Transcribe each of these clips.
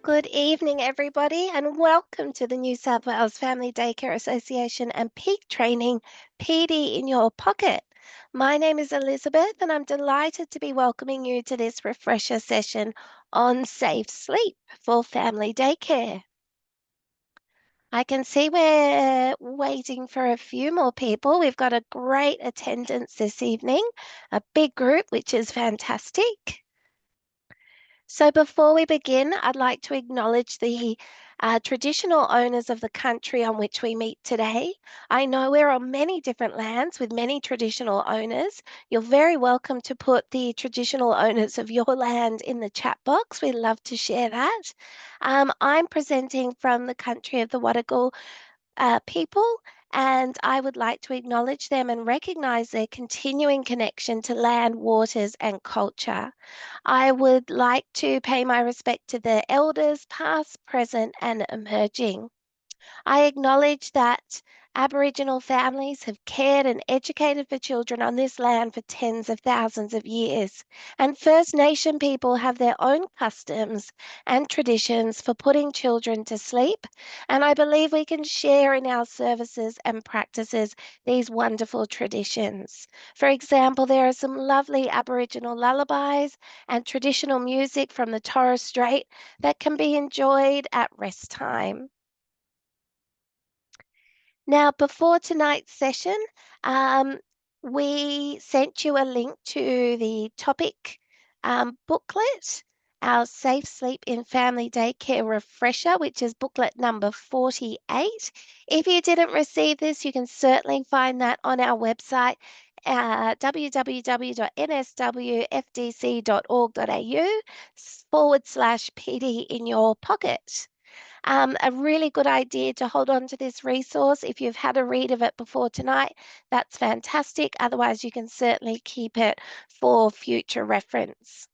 Good evening, everybody, and welcome to the New South Wales Family Daycare Association and Peak Training PD in your pocket. My name is Elizabeth, and I'm delighted to be welcoming you to this refresher session on safe sleep for family daycare. I can see we're waiting for a few more people. We've got a great attendance this evening, a big group, which is fantastic. So before we begin, I'd like to acknowledge the traditional owners of the country on which we meet today. I know we're on many different lands with many traditional owners. You're very welcome to put the traditional owners of your land in the chat box. We'd love to share that. I'm presenting from the country of the Wadigal people, and I would like to acknowledge them and recognise their continuing connection to land, waters, and culture. I would like to pay my respect to the elders, past, present, and emerging. I acknowledge that Aboriginal families have cared and educated for children on this land for tens of thousands of years, and First Nation people have their own customs and traditions for putting children to sleep, and I believe we can share in our services and practices these wonderful traditions. For example, there are some lovely Aboriginal lullabies and traditional music from the Torres Strait that can be enjoyed at rest time. Now, before tonight's session, um, we sent you a link to the topic booklet, our Safe Sleep in Family Daycare Refresher, which is booklet number 48. If you didn't receive this, you can certainly find that on our website, www.nswfdc.org.au/PD in your pocket. A really good idea to hold on to this resource. If you've had a read of it before tonight, that's fantastic. Otherwise, you can certainly keep it for future reference.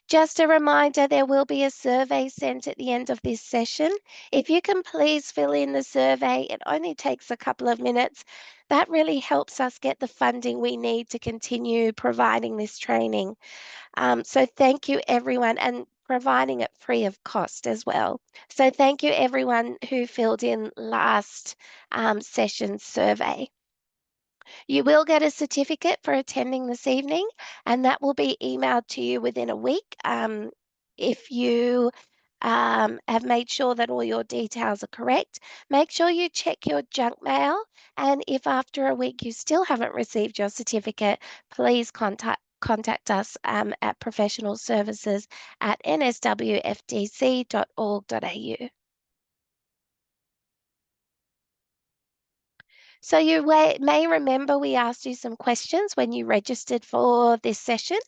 Just a reminder, there will be a survey sent at the end of this session. If you can please fill in the survey, it only takes a couple of minutes. That really helps us get the funding we need to continue providing this training. So thank you, everyone, and providing it free of cost as well. So thank you, everyone who filled in last session's survey. You will get a certificate for attending this evening, and that will be emailed to you within a week. If you have made sure that all your details are correct, make sure you check your junk mail. And if after a week you still haven't received your certificate, please contact us at professionalservices@nswfdc.org.au. So you may remember we asked you some questions when you registered for this session,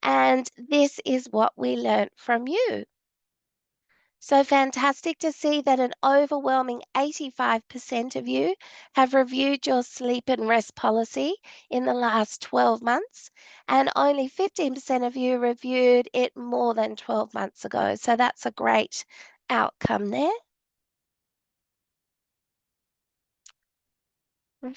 and this is what we learnt from you. So fantastic to see that an overwhelming 85% of you have reviewed your sleep and rest policy in the last 12 months, and only 15% of you reviewed it more than 12 months ago. So that's a great outcome there.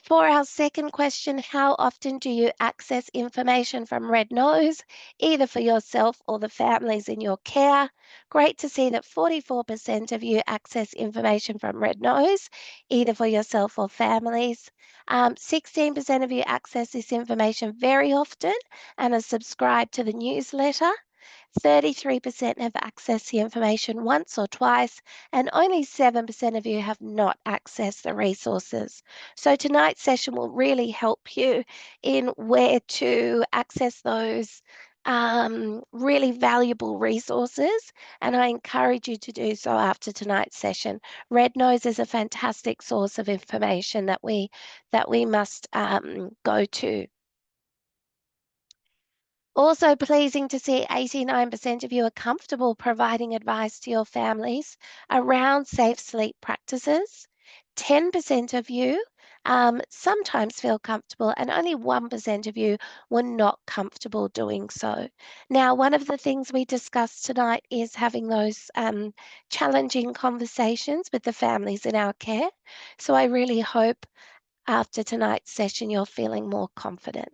For our second question, how often do you access information from Red Nose, either for yourself or the families in your care? Great to see that 44% of you access information from Red Nose, either for yourself or families. 16% of you access this information very often and are subscribed to the newsletter. 33% have accessed the information once or twice, and only 7% of you have not accessed the resources. So tonight's session will really help you in where to access those really valuable resources, and I encourage you to do so after tonight's session. Red Nose is a fantastic source of information that we must go to. Also pleasing to see 89% of you are comfortable providing advice to your families around safe sleep practices. 10% of you sometimes feel comfortable, and only 1% of you were not comfortable doing so. Now, one of the things we discussed tonight is having those challenging conversations with the families in our care. So I really hope after tonight's session you're feeling more confident.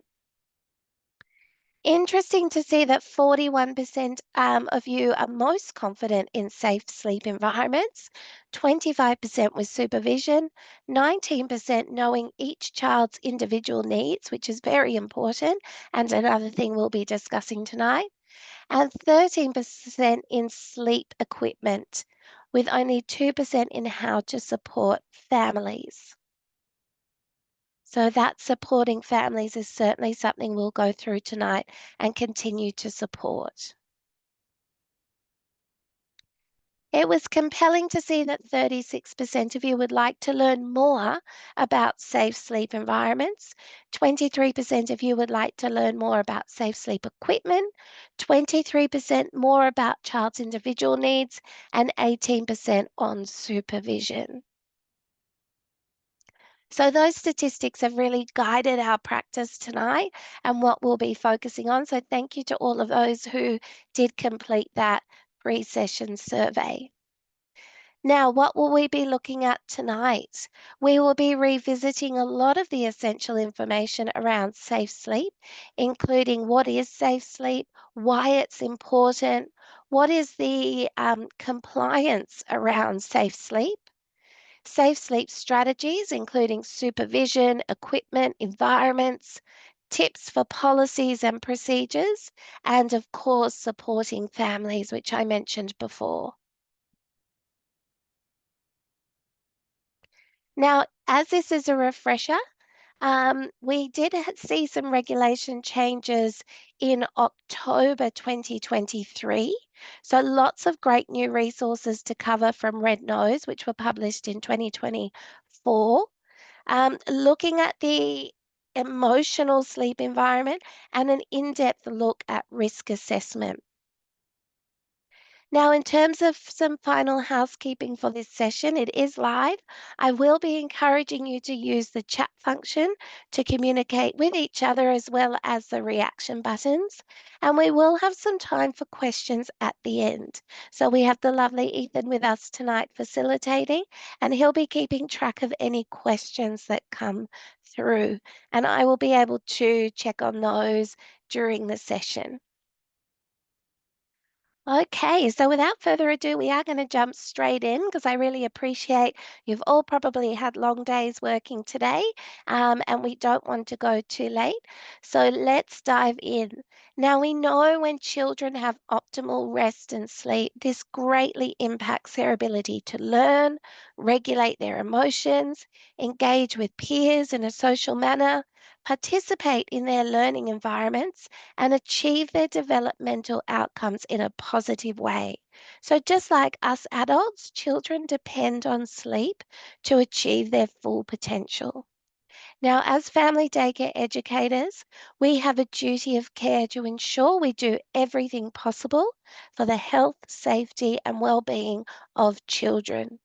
Interesting to see that 41% of you are most confident in safe sleep environments, 25% with supervision, 19% knowing each child's individual needs, which is very important, and another thing we'll be discussing tonight, and 13% in sleep equipment, with only 2% in how to support families. So that supporting families is certainly something we'll go through tonight and continue to support. It was compelling to see that 36% of you would like to learn more about safe sleep environments. 23% of you would like to learn more about safe sleep equipment, 23% more about child's individual needs, and 18% on supervision. So those statistics have really guided our practice tonight and what we'll be focusing on. So thank you to all of those who did complete that pre-session survey. Now, what will we be looking at tonight? We will be revisiting a lot of the essential information around safe sleep, including what is safe sleep, why it's important, what is the compliance around safe sleep strategies, including supervision, equipment, environments, tips for policies and procedures, and of course, supporting families, which I mentioned before. Now, as this is a refresher, we did see some regulation changes in October 2023. So lots of great new resources to cover from Red Nose, which were published in 2024. Looking at the emotional sleep environment and an in-depth look at risk assessment. Now, in terms of some final housekeeping for this session, it is live. I will be encouraging you to use the chat function to communicate with each other as well as the reaction buttons. And we will have some time for questions at the end. So we have the lovely Ethan with us tonight facilitating, and he'll be keeping track of any questions that come through. And I will be able to check on those during the session. Okay, so without further ado, we are going to jump straight in because I really appreciate you've all probably had long days working today, and we don't want to go too late. So let's dive in. Now, we know when children have optimal rest and sleep, this greatly impacts their ability to learn, regulate their emotions, engage with peers in a social manner, participate in their learning environments, and achieve their developmental outcomes in a positive way. So, just like us adults, children depend on sleep to achieve their full potential. Now, as family daycare educators, we have a duty of care to ensure we do everything possible for the health, safety, and well-being of children.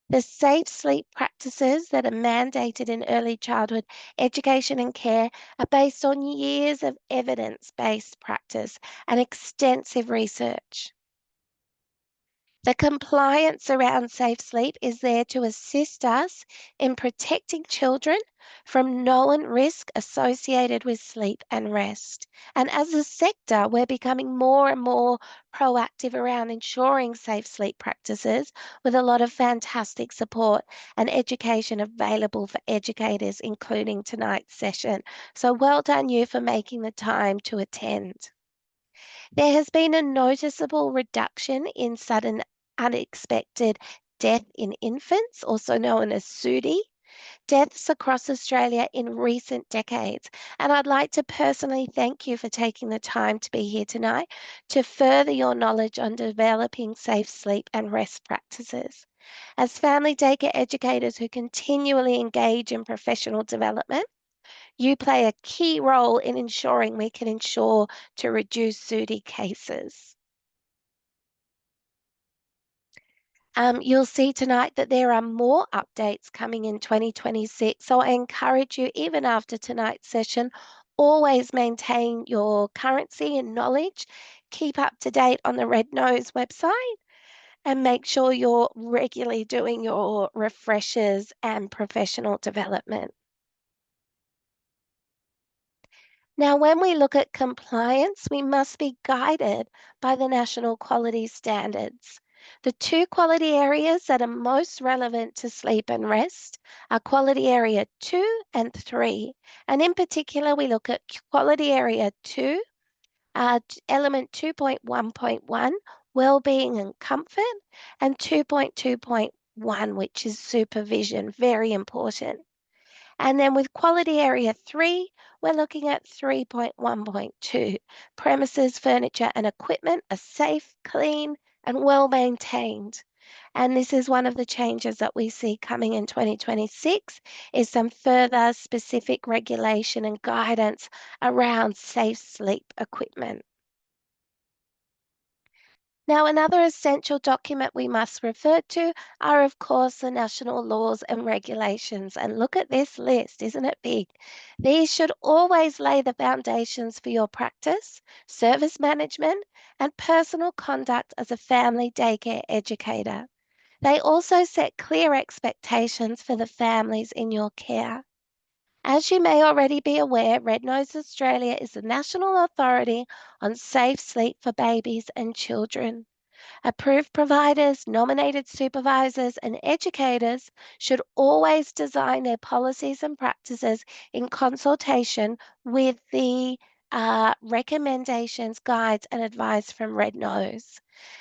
The safe sleep practices that are mandated in early childhood education and care are based on years of evidence-based practice and extensive research. The compliance around safe sleep is there to assist us in protecting children from known risk associated with sleep and rest. And as a sector, we're becoming more and more proactive around ensuring safe sleep practices with a lot of fantastic support and education available for educators, including tonight's session. So well done you for making the time to attend. There has been a noticeable reduction in sudden unexpected death in infants, also known as SUDI, deaths across Australia in recent decades. And I'd like to personally thank you for taking the time to be here tonight to further your knowledge on developing safe sleep and rest practices. As family daycare educators who continually engage in professional development, you play a key role in ensuring we can ensure to reduce SUDI cases. You'll see tonight that there are more updates coming in 2026. So I encourage you, even after tonight's session, always maintain your currency and knowledge. Keep up to date on the Red Nose website and make sure you're regularly doing your refreshers and professional development. Now, when we look at compliance, we must be guided by the national quality standards. The two quality areas that are most relevant to sleep and rest are quality area 2 and 3. And in particular, we look at quality area 2, element 2.1.1, well-being and comfort, and 2.2.1, which is supervision, very important. And then with quality area 3, we're looking at 3.1.2. Premises, furniture, and equipment are safe, clean, and well maintained. And this is one of the changes that we see coming in 2026 is some further specific regulation and guidance around safe sleep equipment. Now, another essential document we must refer to are, of course, the national laws and regulations. And look at this list, isn't it big? These should always lay the foundations for your practice, service management, and personal conduct as a family daycare educator. They also set clear expectations for the families in your care. As you may already be aware, Red Nose Australia is the national authority on safe sleep for babies and children. Approved providers, nominated supervisors, and educators should always design their policies and practices in consultation with the recommendations, guides, and advice from Red Nose.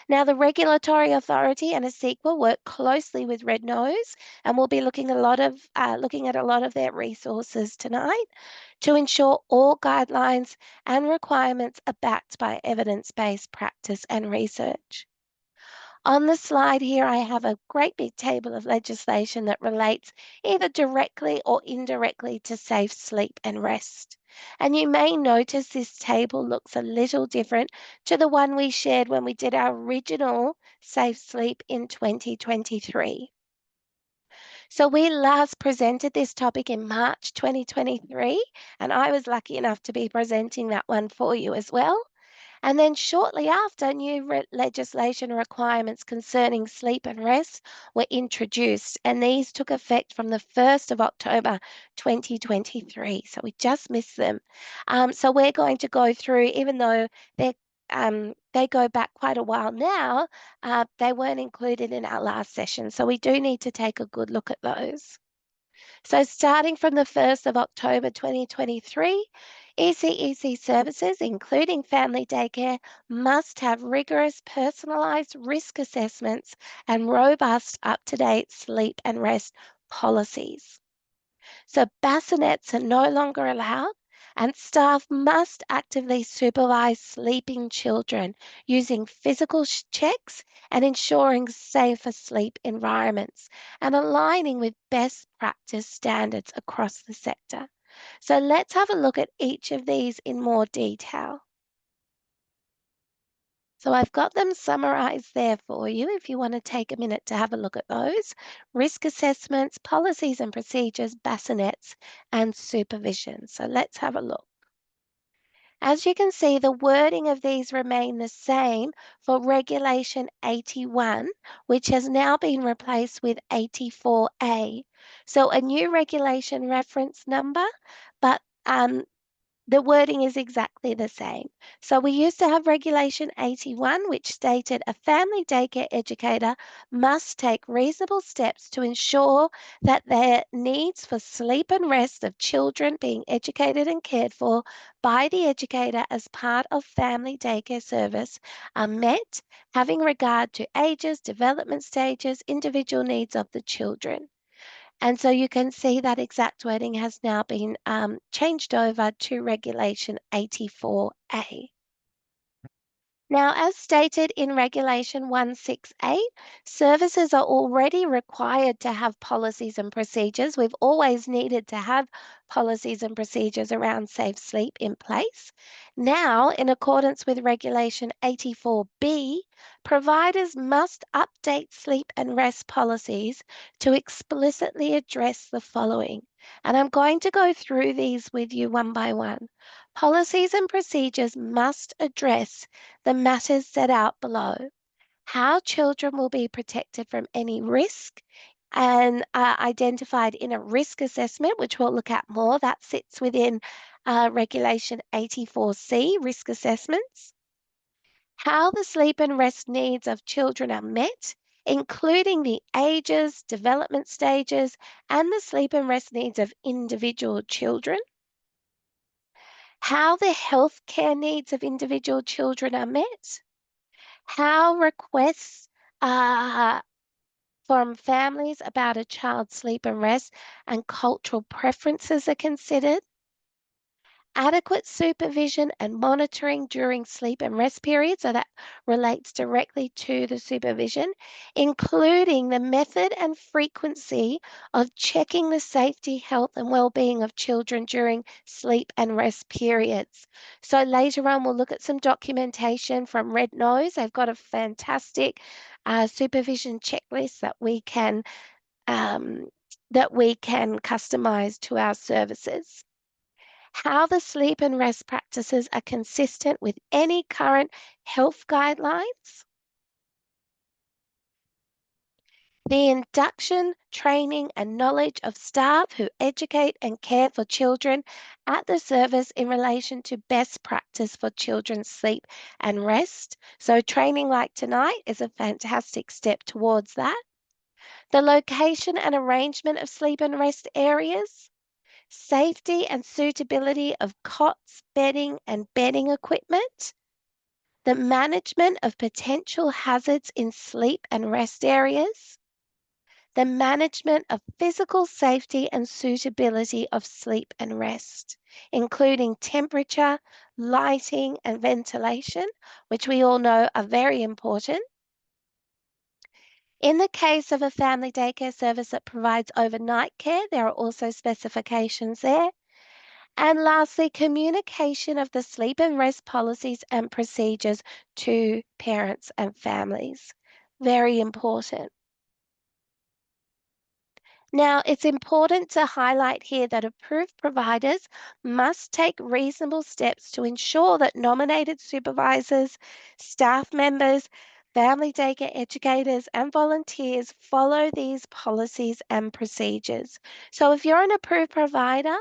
Now, the regulatory authority and ASIC will work closely with Red Nose, and we'll be looking at a lot of their resources tonight to ensure all guidelines and requirements are backed by evidence-based practice and research. On the slide here, I have a great big table of legislation that relates either directly or indirectly to safe sleep and rest. And you may notice this table looks a little different to the one we shared when we did our original Safe Sleep in 2023. So we last presented this topic in March 2023, and I was lucky enough to be presenting that one for you as well. And then shortly after, new legislation requirements concerning sleep and rest were introduced, and these took effect from the 1st of October 2023. So we just missed them. So we're going to go through, even though they go back quite a while now, they weren't included in our last session. So we do need to take a good look at those. So starting from the 1st of October 2023, ECEC services, including family daycare, must have rigorous personalised risk assessments and robust up-to-date sleep and rest policies. So bassinets are no longer allowed, and staff must actively supervise sleeping children using physical checks and ensuring safer sleep environments and aligning with best practice standards across the sector. So let's have a look at each of these in more detail. So I've got them summarized there for you if you want to take a minute to have a look at those. Risk assessments, policies and procedures, bassinets, and supervision. So let's have a look. As you can see, the wording of these remain the same for Regulation 81, which has now been replaced with 84A. So a new regulation reference number, but the wording is exactly the same. So we used to have Regulation 81, which stated a family daycare educator must take reasonable steps to ensure that their needs for sleep and rest of children being educated and cared for by the educator as part of family daycare service are met, having regard to ages, development stages, individual needs of the children. And so you can see that exact wording has now been changed over to Regulation 84A. Now, as stated in Regulation 168, services are already required to have policies and procedures. We've always needed to have policies and procedures around safe sleep in place. Now, in accordance with Regulation 84B, providers must update sleep and rest policies to explicitly address the following. And I'm going to go through these with you one by one. Policies and procedures must address the matters set out below. How children will be protected from any risk, and identified in a risk assessment, which we'll look at more. That sits within Regulation 84C, risk assessments. How the sleep and rest needs of children are met, including the ages, development stages, and the sleep and rest needs of individual children. How the healthcare needs of individual children are met. How requests from families about a child's sleep and rest and cultural preferences are considered. Adequate supervision and monitoring during sleep and rest periods, so that relates directly to the supervision, including the method and frequency of checking the safety, health, and well-being of children during sleep and rest periods. So later on, we'll look at some documentation from Red Nose. They've got a fantastic supervision checklist that we can customize to our services. How the sleep and rest practices are consistent with any current health guidelines. The induction, training, and knowledge of staff who educate and care for children at the service in relation to best practice for children's sleep and rest. So training like tonight is a fantastic step towards that. The location and arrangement of sleep and rest areas. Safety and suitability of cots, bedding, and bedding equipment, the management of potential hazards in sleep and rest areas, the management of physical safety and suitability of sleep and rest, including temperature, lighting, and ventilation, which we all know are very important. In the case of a family daycare service that provides overnight care, there are also specifications there. And lastly, communication of the sleep and rest policies and procedures to parents and families. Very important. Now, it's important to highlight here that approved providers must take reasonable steps to ensure that nominated supervisors, staff members, family daycare educators, and volunteers follow these policies and procedures. So if you're an approved provider,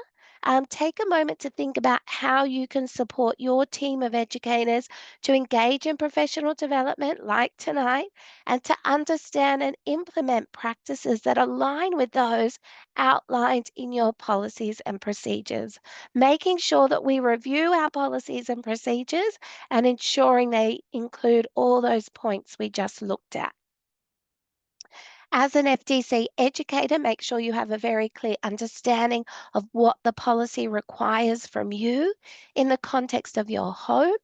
take a moment to think about how you can support your team of educators to engage in professional development like tonight, and to understand and implement practices that align with those outlined in your policies and procedures. Making sure that we review our policies and procedures and ensuring they include all those points we just looked at. As an FDC educator, make sure you have a very clear understanding of what the policy requires from you in the context of your home,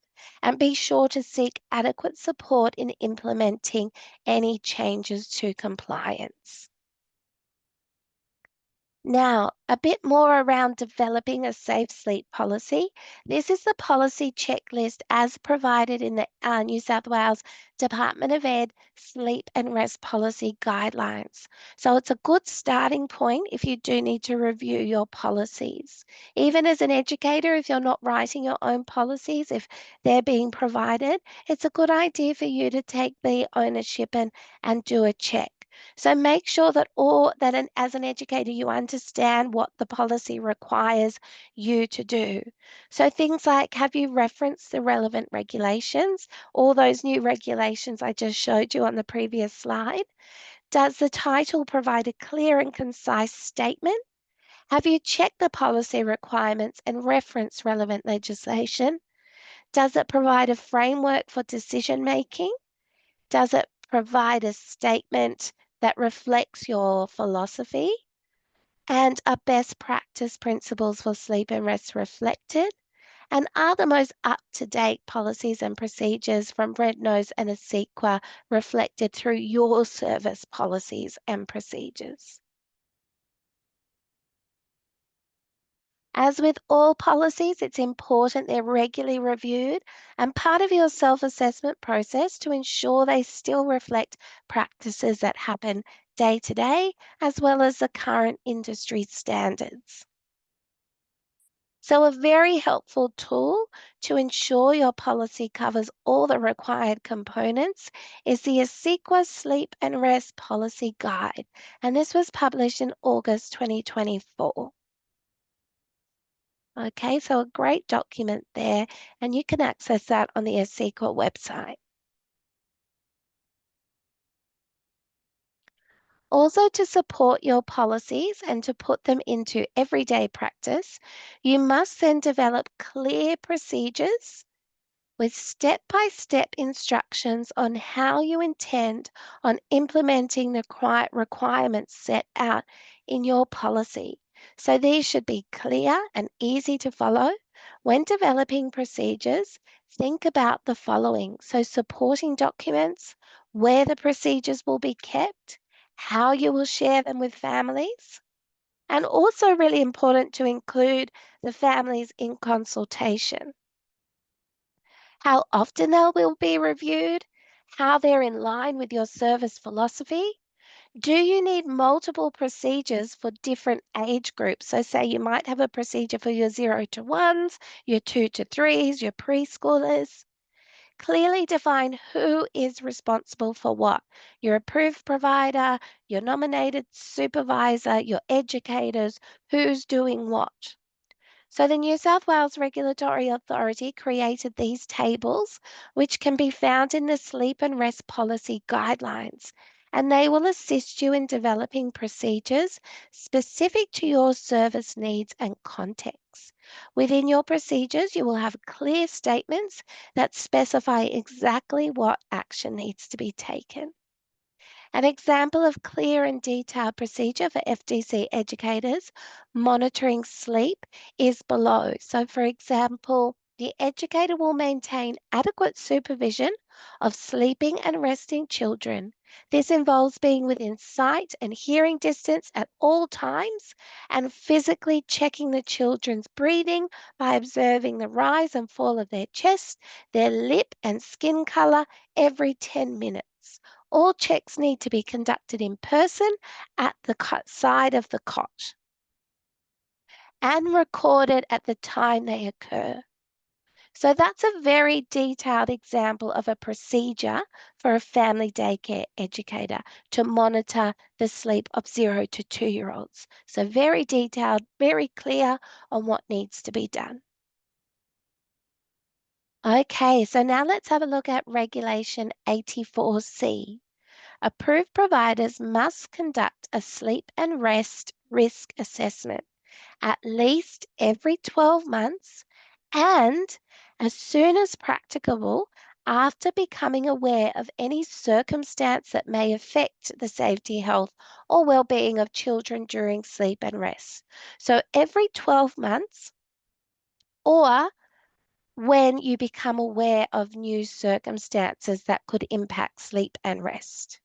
and be sure to seek adequate support in implementing any changes to compliance. Now, a bit more around developing a safe sleep policy. This is the policy checklist as provided in the New South Wales Department of Ed Sleep and Rest Policy Guidelines. So it's a good starting point if you do need to review your policies. Even as an educator, if you're not writing your own policies, if they're being provided, it's a good idea for you to take the ownership and do a check. So make sure that as an educator, you understand what the policy requires you to do. So things like, have you referenced the relevant regulations? All those new regulations I just showed you on the previous slide. Does the title provide a clear and concise statement? Have you checked the policy requirements and referenced relevant legislation? Does it provide a framework for decision making? Does it provide a statement that reflects your philosophy? And are best practice principles for sleep and rest reflected? And are the most up-to-date policies and procedures from Red Nose and ASEQA reflected through your service policies and procedures? As with all policies, it's important they're regularly reviewed and part of your self-assessment process to ensure they still reflect practices that happen day to day, as well as the current industry standards. So a very helpful tool to ensure your policy covers all the required components is the ASIQA Sleep and Rest Policy Guide, and this was published in August 2024. Okay, so a great document there, and you can access that on the ASIQA website. Also, to support your policies and to put them into everyday practice, you must then develop clear procedures with step-by-step instructions on how you intend on implementing the requirements set out in your policy. So these should be clear and easy to follow. When developing procedures, think about the following. So supporting documents, where the procedures will be kept, how you will share them with families, and also really important to include the families in consultation. How often they will be reviewed, how they're in line with your service philosophy. Do you need multiple procedures for different age groups? So say you might have a procedure for your 0 to 1s, your 2 to 3s, your preschoolers. Clearly define who is responsible for what. Your approved provider, your nominated supervisor, your educators, who's doing what. So the New South Wales Regulatory Authority created these tables, which can be found in the Sleep and Rest Policy Guidelines, and they will assist you in developing procedures specific to your service needs and context. Within your procedures, you will have clear statements that specify exactly what action needs to be taken. An example of clear and detailed procedure for FDC educators monitoring sleep is below. So, for example, the educator will maintain adequate supervision of sleeping and resting children. This involves being within sight and hearing distance at all times and physically checking the children's breathing by observing the rise and fall of their chest, their lip and skin color every 10 minutes. All checks need to be conducted in person at the side of the cot and recorded at the time they occur. So that's a very detailed example of a procedure for a family daycare educator to monitor the sleep of 0 to 2-year-olds. So very detailed, very clear on what needs to be done. Okay, so now let's have a look at Regulation 84C. Approved providers must conduct a sleep and rest risk assessment at least every 12 months and as soon as practicable after becoming aware of any circumstance that may affect the safety, health, or well-being of children during sleep and rest. So every 12 months or when you become aware of new circumstances that could impact sleep and rest.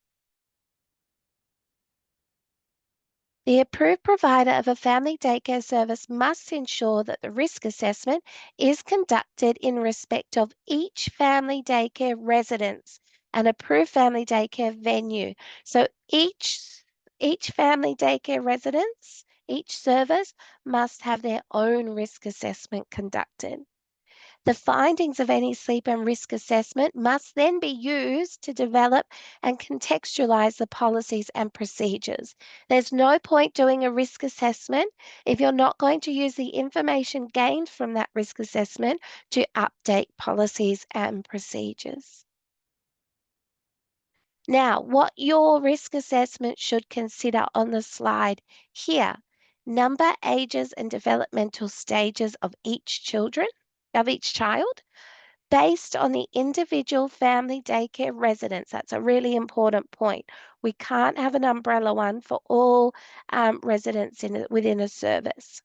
The approved provider of a family daycare service must ensure that the risk assessment is conducted in respect of each family daycare residence and approved family daycare venue. So each family daycare residence, each service must have their own risk assessment conducted. The findings of any sleep and risk assessment must then be used to develop and contextualize the policies and procedures. There's no point doing a risk assessment if you're not going to use the information gained from that risk assessment to update policies and procedures. Now, what your risk assessment should consider on the slide here: number, ages, and developmental stages of each child, based on the individual family daycare residents. That's a really important point. We can't have an umbrella one for all residents within a service.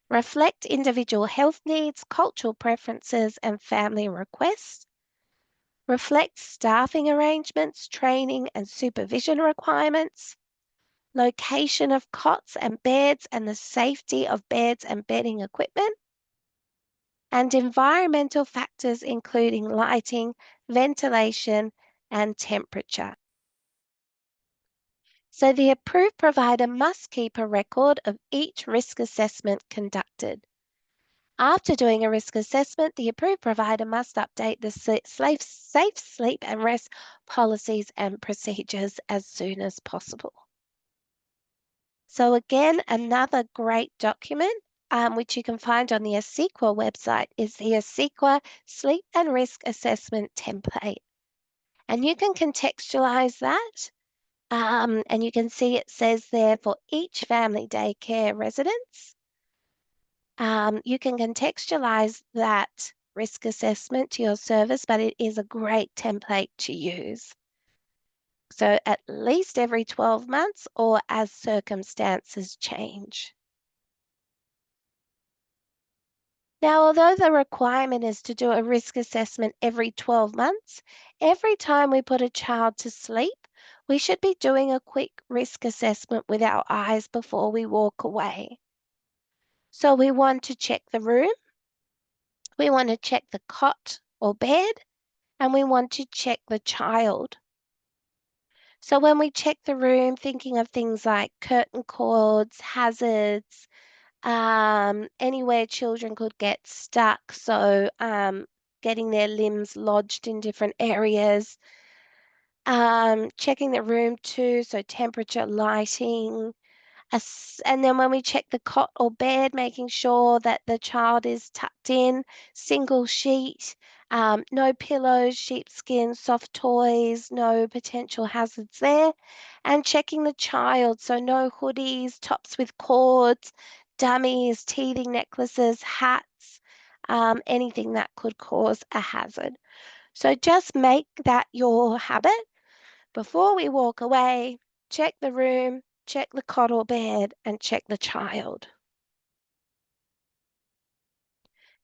Reflect individual health needs, cultural preferences, and family requests. Reflect staffing arrangements, training, and supervision requirements. Location of cots and beds and the safety of beds and bedding equipment, and environmental factors including lighting, ventilation, and temperature. So the approved provider must keep a record of each risk assessment conducted. After doing a risk assessment, the approved provider must update the safe sleep and rest policies and procedures as soon as possible. So again, another great document which you can find on the ASEQA website is the ASEQA Sleep and Risk Assessment Template. And you can contextualize that. And you can see it says there for each family daycare residence. You can contextualize that risk assessment to your service, but it is a great template to use. So at least every 12 months or as circumstances change. Now, although the requirement is to do a risk assessment every 12 months, every time we put a child to sleep, we should be doing a quick risk assessment with our eyes before we walk away. So we want to check the room, we want to check the cot or bed, and we want to check the child. So when we check the room, thinking of things like curtain cords, hazards, anywhere children could get stuck, so getting their limbs lodged in different areas. Checking the room too, so temperature, lighting, and then when we check the cot or bed, making sure that the child is tucked in, single sheet, no pillows, sheepskin, soft toys, no potential hazards there. And checking the child, so no hoodies, tops with cords, dummies, teething necklaces, hats, anything that could cause a hazard. So just make that your habit. Before we walk away, check the room, check the cot or bed, and check the child.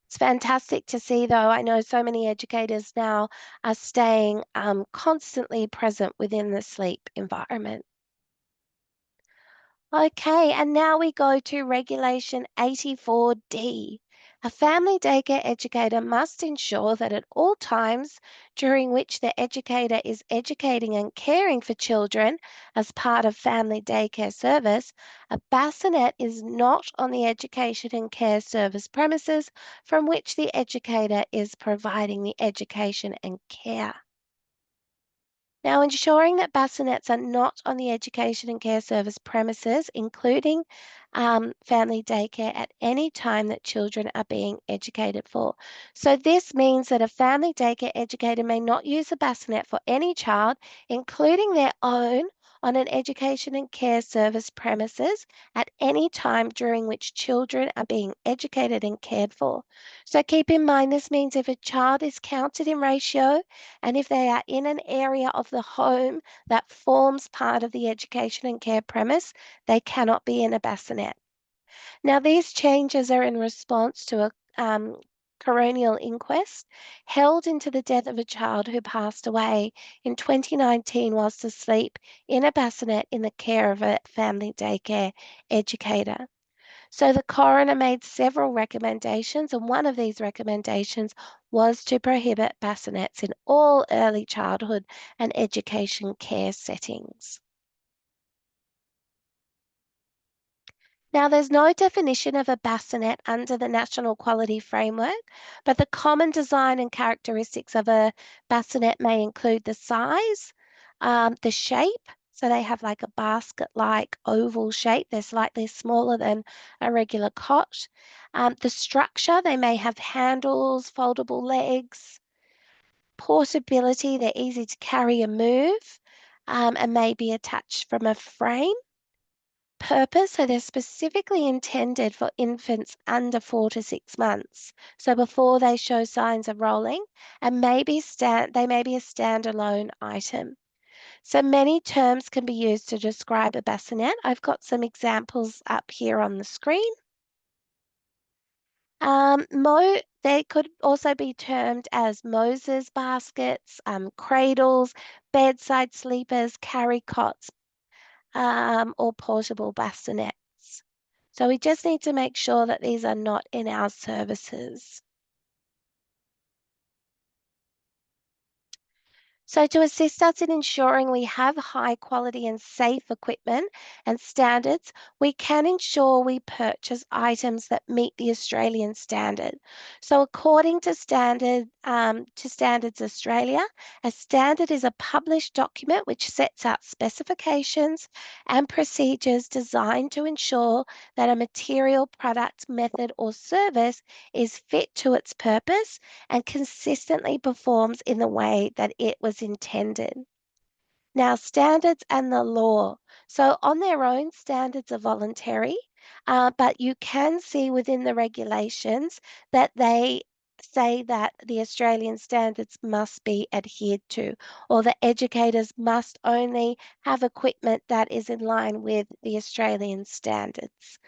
It's fantastic to see, though. I know so many educators now are staying constantly present within the sleep environment. Okay, and now we go to Regulation 84D. A family daycare educator must ensure that at all times during which the educator is educating and caring for children as part of family daycare service, a bassinet is not on the education and care service premises from which the educator is providing the education and care. Now, ensuring that bassinets are not on the education and care service premises, including family daycare, at any time that children are being educated for. So this means that a family daycare educator may not use a bassinet for any child, including their own, on an education and care service premises at any time during which children are being educated and cared for. So keep in mind, this means if a child is counted in ratio, and if they are in an area of the home that forms part of the education and care premise, they cannot be in a bassinet. Now, these changes are in response to a coronial inquest held into the death of a child who passed away in 2019 whilst asleep in a bassinet in the care of a family daycare educator. So the coroner made several recommendations, and one of these recommendations was to prohibit bassinets in all early childhood and education care settings. Now, there's no definition of a bassinet under the National Quality Framework, but the common design and characteristics of a bassinet may include the size, the shape. So they have like a basket-like oval shape. They're slightly smaller than a regular cot. The structure, they may have handles, foldable legs, portability. They're easy to carry and move, and may be attached from a frame. Purpose, so they're specifically intended for infants under 4 to 6 months, so before they show signs of rolling, and they may be a standalone item. So many terms can be used to describe a bassinet. I've got some examples up here on the screen. They could also be termed as Moses baskets, cradles, bedside sleepers, carry cots, or portable bassinets. So we just need to make sure that these are not in our services. So, to assist us in ensuring we have high quality and safe equipment and standards, we can ensure we purchase items that meet the Australian standard. So, according to Standards Australia, a standard is a published document which sets out specifications and procedures designed to ensure that a material, product, method, or service is fit to its purpose and consistently performs in the way that it was intended. Now, standards and the law. So, on their own, standards are voluntary, but you can see within the regulations that they say that the Australian standards must be adhered to, or the educators must only have equipment that is in line with the Australian standards.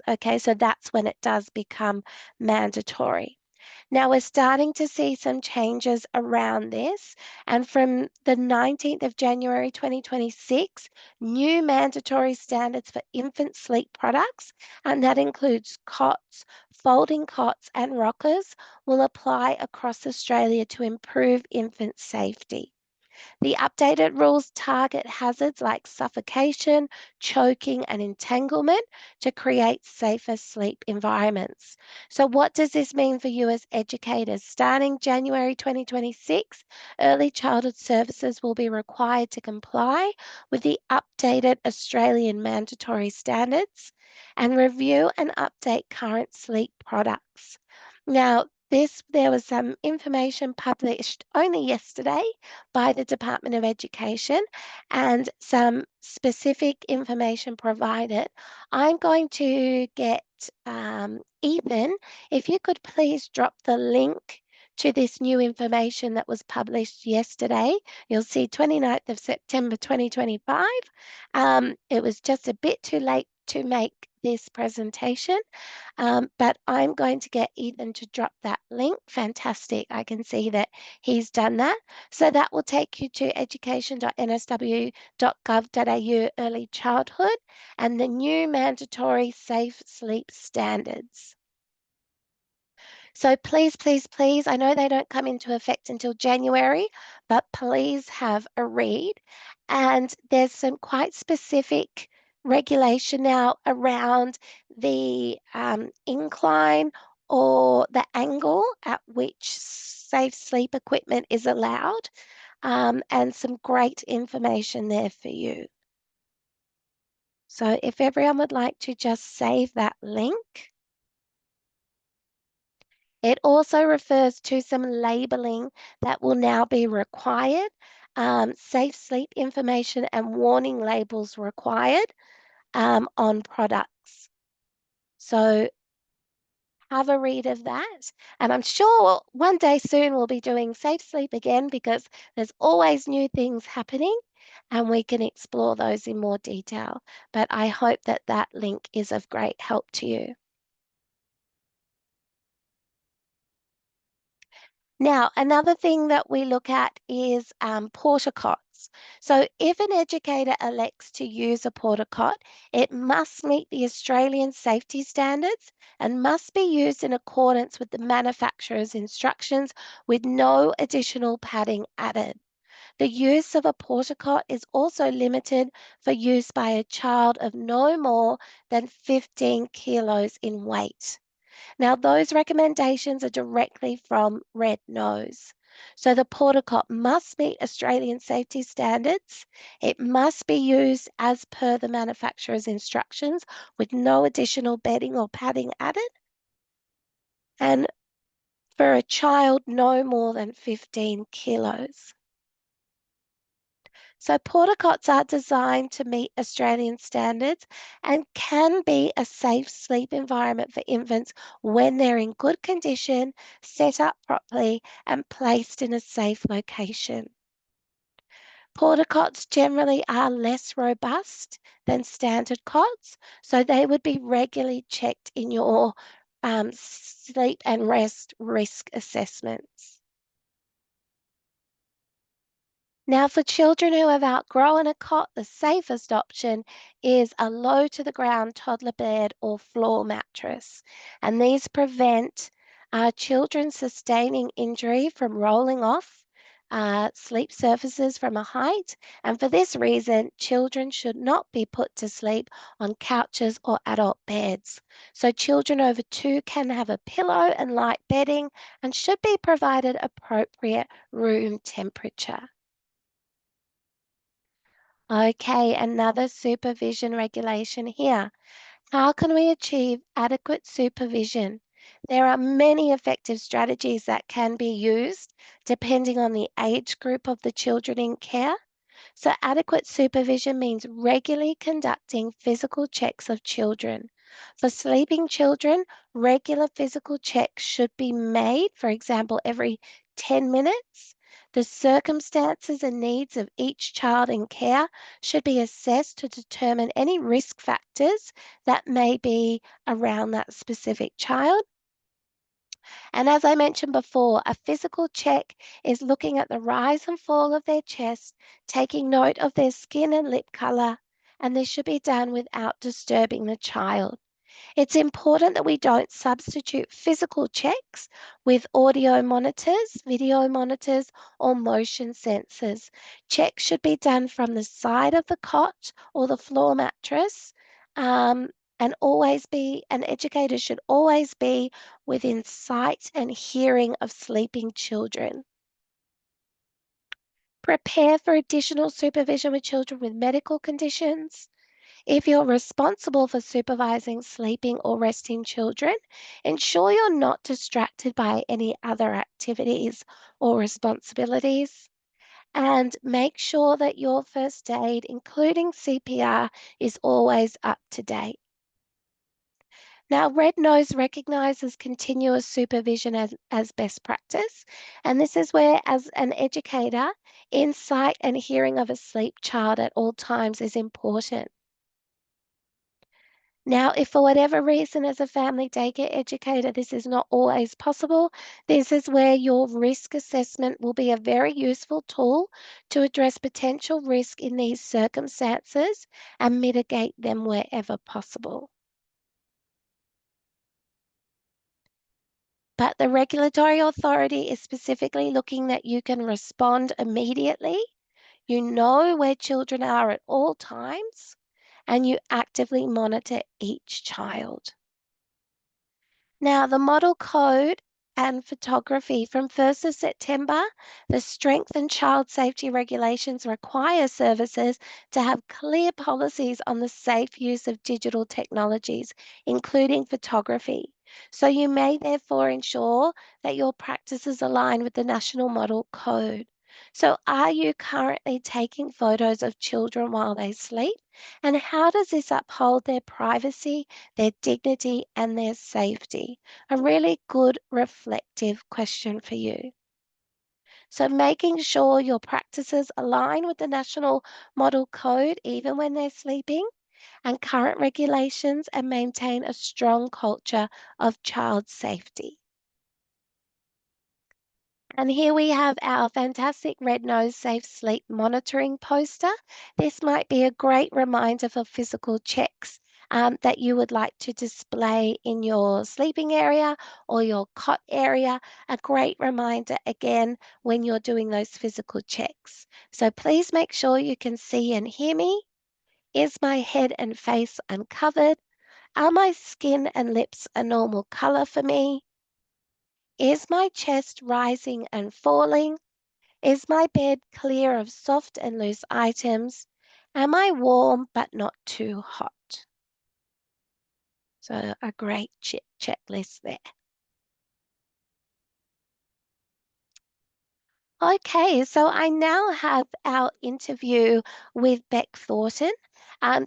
Okay, so that's when it does become mandatory. Now we're starting to see some changes around this, and from the 19th of January 2026, new mandatory standards for infant sleep products, and that includes cots, folding cots, and rockers, will apply across Australia to improve infant safety. The updated rules target hazards like suffocation, choking, and entanglement to create safer sleep environments. So, what does this mean for you as educators? Starting January 2026, early childhood services will be required to comply with the updated Australian mandatory standards and review and update current sleep products. Now, there was some information published only yesterday by the Department of Education and some specific information provided. I'm going to get Ethan, if you could please drop the link to this new information that was published yesterday. You'll see 29th of September 2025. It was just a bit too late to make this presentation, but I'm going to get Ethan to drop that link. Fantastic. I can see that he's done that. So that will take you to education.nsw.gov.au early childhood and the new mandatory safe sleep standards. So please, please, please, I know they don't come into effect until January, but please have a read. And there's some quite specific regulation now around the incline or the angle at which safe sleep equipment is allowed, and some great information there for you. So if everyone would like to just save that link. It also refers to some labeling that will now be required, safe sleep information and warning labels required on products. So have a read of that. And I'm sure one day soon we'll be doing safe sleep again because there's always new things happening and we can explore those in more detail. But I hope that that link is of great help to you. Now, another thing that we look at is porta cots. So if an educator elects to use a porta cot, it must meet the Australian safety standards and must be used in accordance with the manufacturer's instructions with no additional padding added. The use of a porta cot is also limited for use by a child of no more than 15 kilos in weight. Now, those recommendations are directly from Red Nose. So the porta cot must meet Australian safety standards. It must be used as per the manufacturer's instructions with no additional bedding or padding added. And for a child, no more than 15 kilos. So porta cots are designed to meet Australian standards and can be a safe sleep environment for infants when they're in good condition, set up properly, and placed in a safe location. Porta cots generally are less robust than standard cots, so they would be regularly checked in your sleep and rest risk assessments. Now, for children who have outgrown a cot, the safest option is a low to the ground toddler bed or floor mattress. And these prevent children sustaining injury from rolling off sleep surfaces from a height, and for this reason, children should not be put to sleep on couches or adult beds. So children over 2 can have a pillow and light bedding and should be provided appropriate room temperature. Okay, another supervision regulation here. How can we achieve adequate supervision? There are many effective strategies that can be used depending on the age group of the children in care. So, adequate supervision means regularly conducting physical checks of children. For sleeping children, regular physical checks should be made, for example, every 10 minutes. The circumstances and needs of each child in care should be assessed to determine any risk factors that may be around that specific child. And as I mentioned before, a physical check is looking at the rise and fall of their chest, taking note of their skin and lip color, and this should be done without disturbing the child. It's important that we don't substitute physical checks with audio monitors, video monitors, or motion sensors. Checks should be done from the side of the cot or the floor mattress, um, and an educator should always be within sight and hearing of sleeping children. Prepare for additional supervision with children with medical conditions. If you're responsible for supervising sleeping or resting children, ensure you're not distracted by any other activities or responsibilities. And make sure that your first aid, including CPR, is always up to date. Now, Red Nose recognises continuous supervision as best practice, and this is where, as an educator, insight and hearing of a sleep child at all times is important. Now, if for whatever reason, as a family daycare educator, this is not always possible, this is where your risk assessment will be a very useful tool to address potential risk in these circumstances and mitigate them wherever possible. But the regulatory authority is specifically looking that you can respond immediately, you know where children are at all times, and you actively monitor each child. Now, the model code and photography from 1st of September, the strength and child safety regulations require services to have clear policies on the safe use of digital technologies, including photography. So you may therefore ensure that your practices align with the National Model Code. So are you currently taking photos of children while they sleep? And how does this uphold their privacy, their dignity, and their safety? A really good reflective question for you. So making sure your practices align with the National Model Code even when they're sleeping and current regulations and maintain a strong culture of child safety. And here we have our fantastic Red Nose Safe Sleep monitoring poster. This might be a great reminder for physical checks that you would like to display in your sleeping area or your cot area. A great reminder again when you're doing those physical checks. So please make sure you can see and hear me. Is my head and face uncovered? Are my skin and lips a normal color for me? Is my chest rising and falling? Is my bed clear of soft and loose items? Am I warm but not too hot? So a great checklist there. Okay, so I now have our interview with Beck Thornton.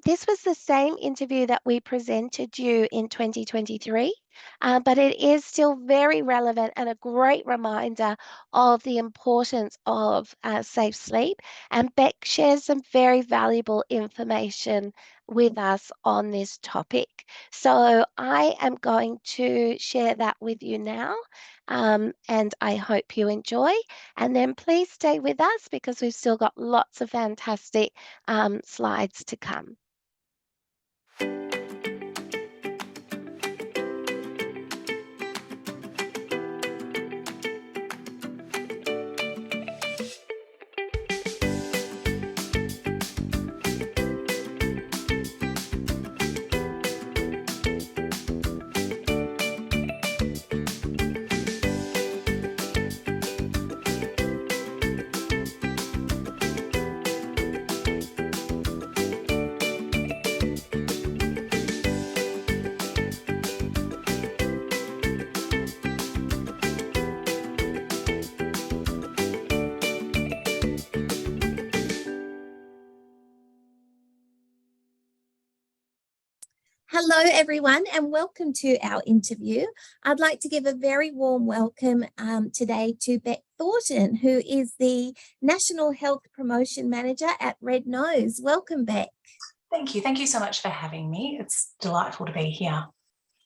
This was the same interview that we presented you in 2023, but it is still very relevant and a great reminder of the importance of safe sleep. And Beck shares some very valuable information with us on this topic. So I am going to share that with you now, and I hope you enjoy. And then please stay with us because we've still got lots of fantastic slides to come. Hello, everyone, and welcome to our interview. I'd like to give a very warm welcome today to Beck Thornton, who is the National Health Promotion Manager at Red Nose. Welcome, Beck. Thank you. Thank you so much for having me. It's delightful to be here.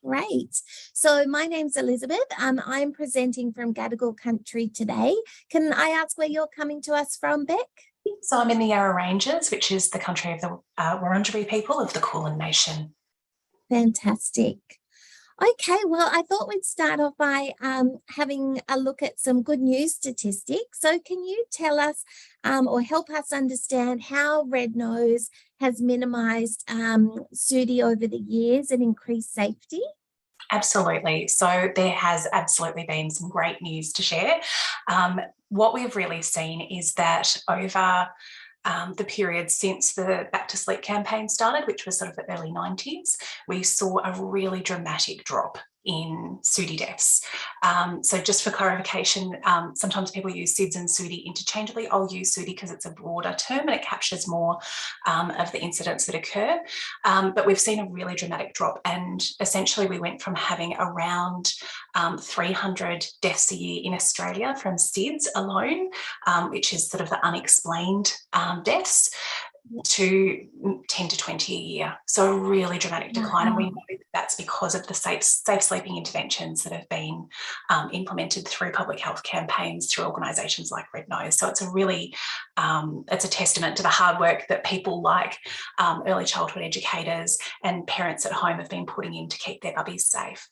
Great. So my name's Elizabeth. I'm presenting from Gadigal country today. Can I ask where you're coming to us from, Beck? So I'm in the Yarra Ranges, which is the country of the Wurundjeri people of the Kulin Nation. Fantastic. Okay, well, I thought we'd start off by having a look at some good news statistics. So can you tell us or help us understand how Red Nose has minimised SUDI over the years and increased safety? Absolutely. So there has absolutely been some great news to share. What we've really seen is that over the period since the Back to Sleep campaign started, which was sort of the early 90s, we saw a really dramatic drop in SUDI deaths. So just for clarification, sometimes people use SIDS and SUDI interchangeably. I'll use SUDI because it's a broader term and it captures more of the incidents that occur. But we've seen a really dramatic drop, and essentially we went from having around 300 deaths a year in Australia from SIDS alone, which is sort of the unexplained deaths, to 10 to 20 a year. So a really dramatic decline. And we know that that's because of the safe sleeping interventions that have been implemented through public health campaigns, through organisations like Red Nose. So it's a really, it's a testament to the hard work that people like early childhood educators and parents at home have been putting in to keep their bubbies safe.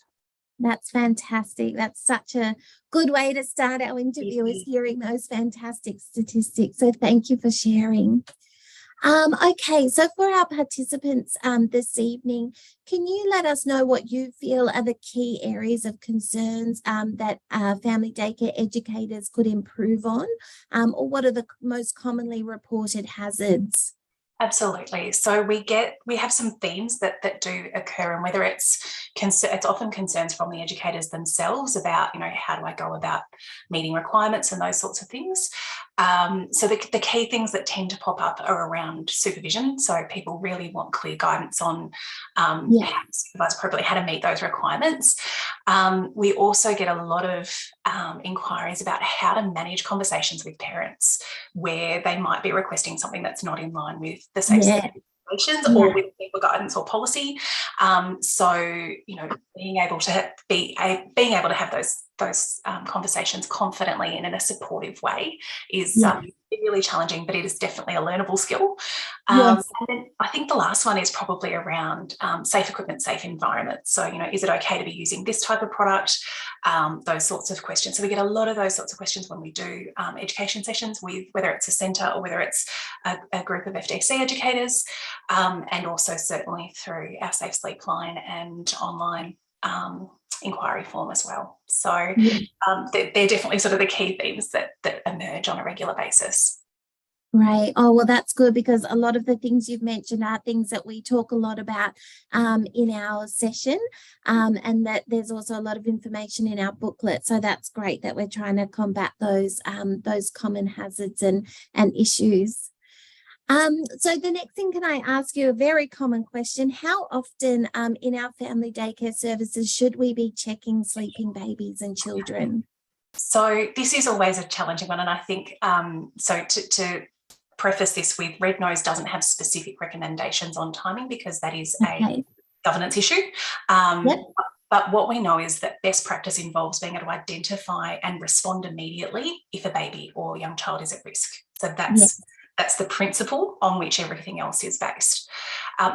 That's fantastic. That's such a good way to start our interview, is hearing those fantastic statistics. So thank you for sharing. Okay, so for our participants this evening, can you let us know what you feel are the key areas of concerns that family daycare educators could improve on, or what are the most commonly reported hazards? Absolutely. So we have some themes that do occur, and whether it's often concerns from the educators themselves about, how do I go about meeting requirements and those sorts of things. So the key things that tend to pop up are around supervision. So people really want clear guidance on how to supervise appropriately, how to meet those requirements. We also get a lot of inquiries about how to manage conversations with parents where they might be requesting something that's not in line with the safe regulations or with legal guidance or policy. So being able to have those conversations confidently and in a supportive way is really challenging, but it is definitely a learnable skill. And then I think the last one is probably around safe equipment, safe environment. So, is it okay to be using this type of product? Those sorts of questions. So we get a lot of those sorts of questions when we do education sessions, with whether it's a centre or whether it's a group of FDC educators, and also certainly through our Safe Sleep line and online inquiry form as well. So they're definitely sort of the key themes that emerge on a regular basis. Right. Oh, well, that's good, because a lot of the things you've mentioned are things that we talk a lot about in our session, and that there's also a lot of information in our booklet. So that's great that we're trying to combat those common hazards and issues. So the next thing, can I ask you a very common question? How often in our family daycare services should we be checking sleeping babies and children? So this is always a challenging one, and I think so to preface this with, Red Nose doesn't have specific recommendations on timing because that is a governance issue. But what we know is that best practice involves being able to identify and respond immediately if a baby or young child is at risk. So that's the principle on which everything else is based.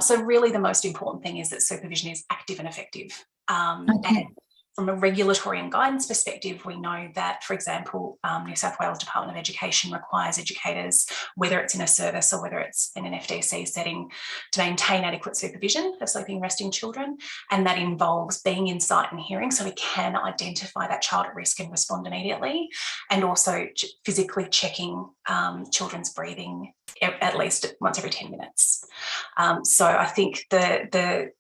So really the most important thing is that supervision is active and effective. And from a regulatory and guidance perspective, we know that, for example, New South Wales Department of Education requires educators, whether it's in a service or whether it's in an FDC setting, to maintain adequate supervision of sleeping and resting children. And that involves being in sight and hearing, so we can identify that child at risk and respond immediately, and also physically checking children's breathing at least once every 10 minutes. So I think there's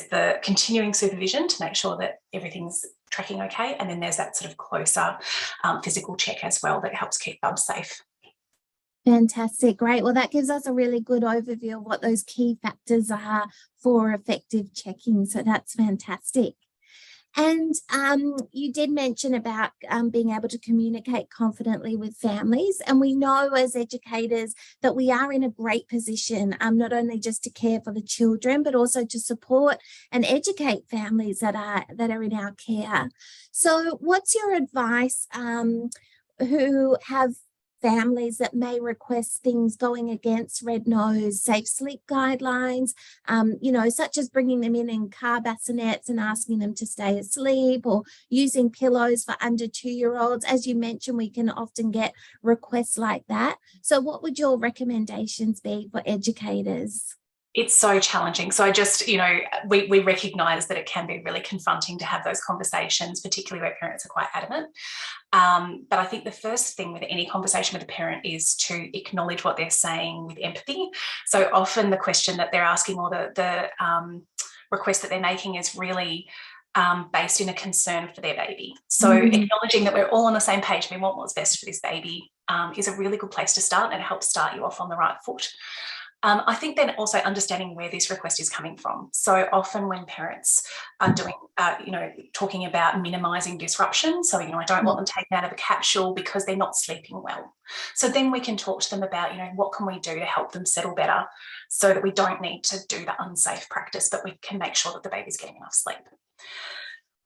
the continuing supervision to make sure that everything's tracking okay, and then there's that sort of closer physical check as well that helps keep bubs safe. Fantastic. Great. Well, that gives us a really good overview of what those key factors are for effective checking. So that's fantastic. And you did mention about being able to communicate confidently with families. And we know as educators that we are in a great position, not only just to care for the children, but also to support and educate families that are in our care. So what's your advice who have families that may request things going against Red Nose safe sleep guidelines, such as bringing them in car bassinets and asking them to stay asleep, or using pillows for under 2-year-olds? As you mentioned, we can often get requests like that. So what would your recommendations be for educators? It's so challenging. So I just, we recognise that it can be really confronting to have those conversations, particularly where parents are quite adamant. But I think the first thing with any conversation with a parent is to acknowledge what they're saying with empathy. So often the question that they're asking, or the request that they're making, is really based in a concern for their baby. So acknowledging that we're all on the same page, we want what's best for this baby, is a really good place to start, and it helps start you off on the right foot. I think then also understanding where this request is coming from. So often when parents are doing, talking about minimising disruption, so, I don't want them taken out of a capsule because they're not sleeping well. So then we can talk to them about, what can we do to help them settle better, so that we don't need to do the unsafe practice, but we can make sure that the baby's getting enough sleep.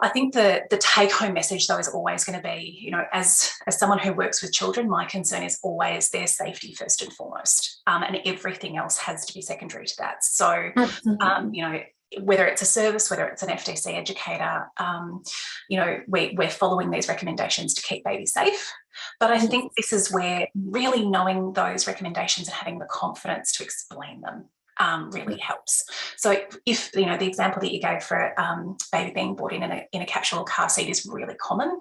I think the take-home message, though, is always going to be, as someone who works with children, my concern is always their safety first and foremost, and everything else has to be secondary to that. So, whether it's a service, whether it's an FDC educator, we're following these recommendations to keep babies safe. But I think this is where really knowing those recommendations and having the confidence to explain them really helps. So if, the example that you gave for baby being brought in a capsule or car seat is really common.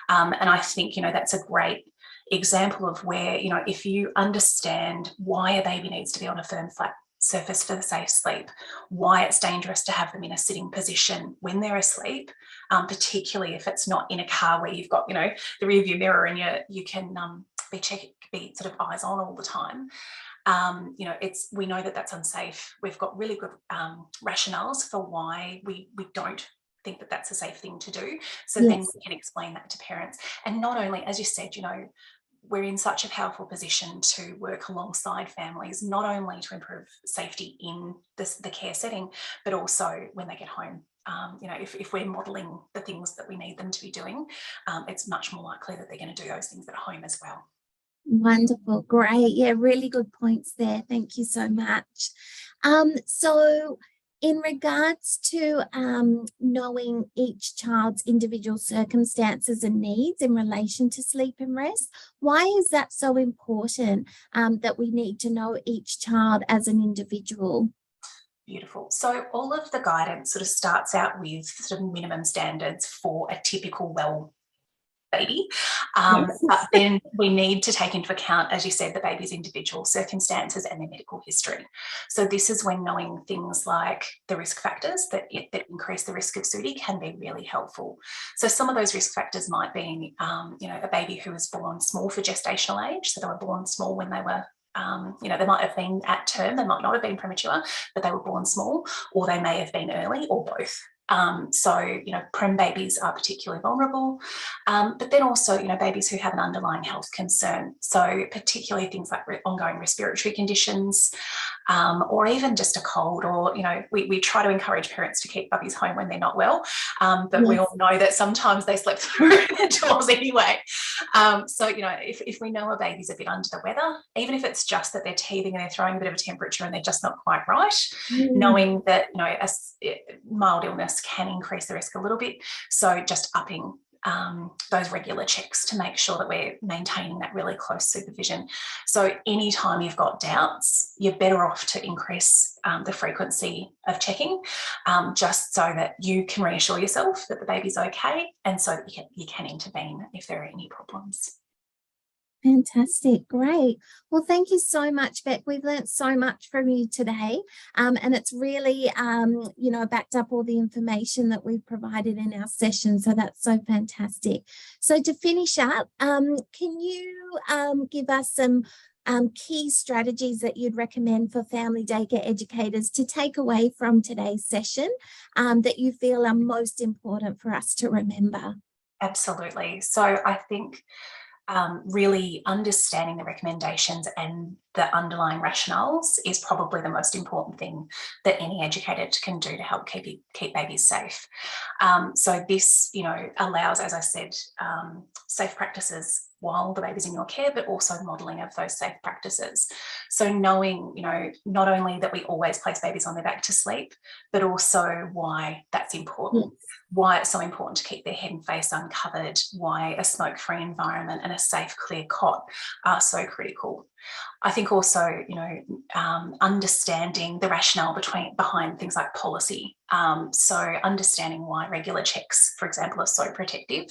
And I think, that's a great example of where, if you understand why a baby needs to be on a firm, flat surface for the safe sleep, why it's dangerous to have them in a sitting position when they're asleep, particularly if it's not in a car where you've got, the rear view mirror and you can be sort of eyes on all the time. We know that that's unsafe. We've got really good rationales for why we don't think that that's a safe thing to do. So then we can explain that to parents. And not only, as you said, we're in such a powerful position to work alongside families, not only to improve safety in the care setting, but also when they get home. If we're modelling the things that we need them to be doing, it's much more likely that they're going to do those things at home as well. Wonderful. Great. Yeah, really good points there. Thank you so much. So in regards to knowing each child's individual circumstances and needs in relation to sleep and rest, why is that so important, that we need to know each child as an individual? Beautiful. So all of the guidance sort of starts out with sort of minimum standards for a typical baby, but then we need to take into account, as you said, the baby's individual circumstances and their medical history. So this is when knowing things like the risk factors that increase the risk of SUDI can be really helpful. So some of those risk factors might be, a baby who was born small for gestational age, so they were born small when they were they might have been at term, they might not have been premature, but they were born small, or they may have been early, or both. Prem babies are particularly vulnerable, but then also, babies who have an underlying health concern. So particularly things like ongoing respiratory conditions, or even just a cold, or, we try to encourage parents to keep puppies home when they're not well, but we all know that sometimes they slip through the doors anyway. If we know a baby's a bit under the weather, even if it's just that they're teething and they're throwing a bit of a temperature and they're just not quite right, knowing that, a mild illness can increase the risk a little bit. So just upping those regular checks to make sure that we're maintaining that really close supervision. So anytime you've got doubts, you're better off to increase the frequency of checking, just so that you can reassure yourself that the baby's okay, and so that you can intervene if there are any problems. Fantastic. Great. Well, thank you so much, Beck. We've learned so much from you today. And it's really, backed up all the information that we've provided in our session. So that's so fantastic. So to finish up, can you give us some key strategies that you'd recommend for family daycare educators to take away from today's session that you feel are most important for us to remember? Absolutely. So I think really understanding the recommendations and the underlying rationales is probably the most important thing that any educator can do to help keep babies safe. So this, allows, as I said, safe practices while the baby's in your care, but also modelling of those safe practices. So knowing, not only that we always place babies on their back to sleep, but also why that's important. Yes. Why it's so important to keep their head and face uncovered, why a smoke-free environment and a safe, clear cot are so critical. I think also, understanding the rationale behind things like policy. So understanding why regular checks, for example, are so protective,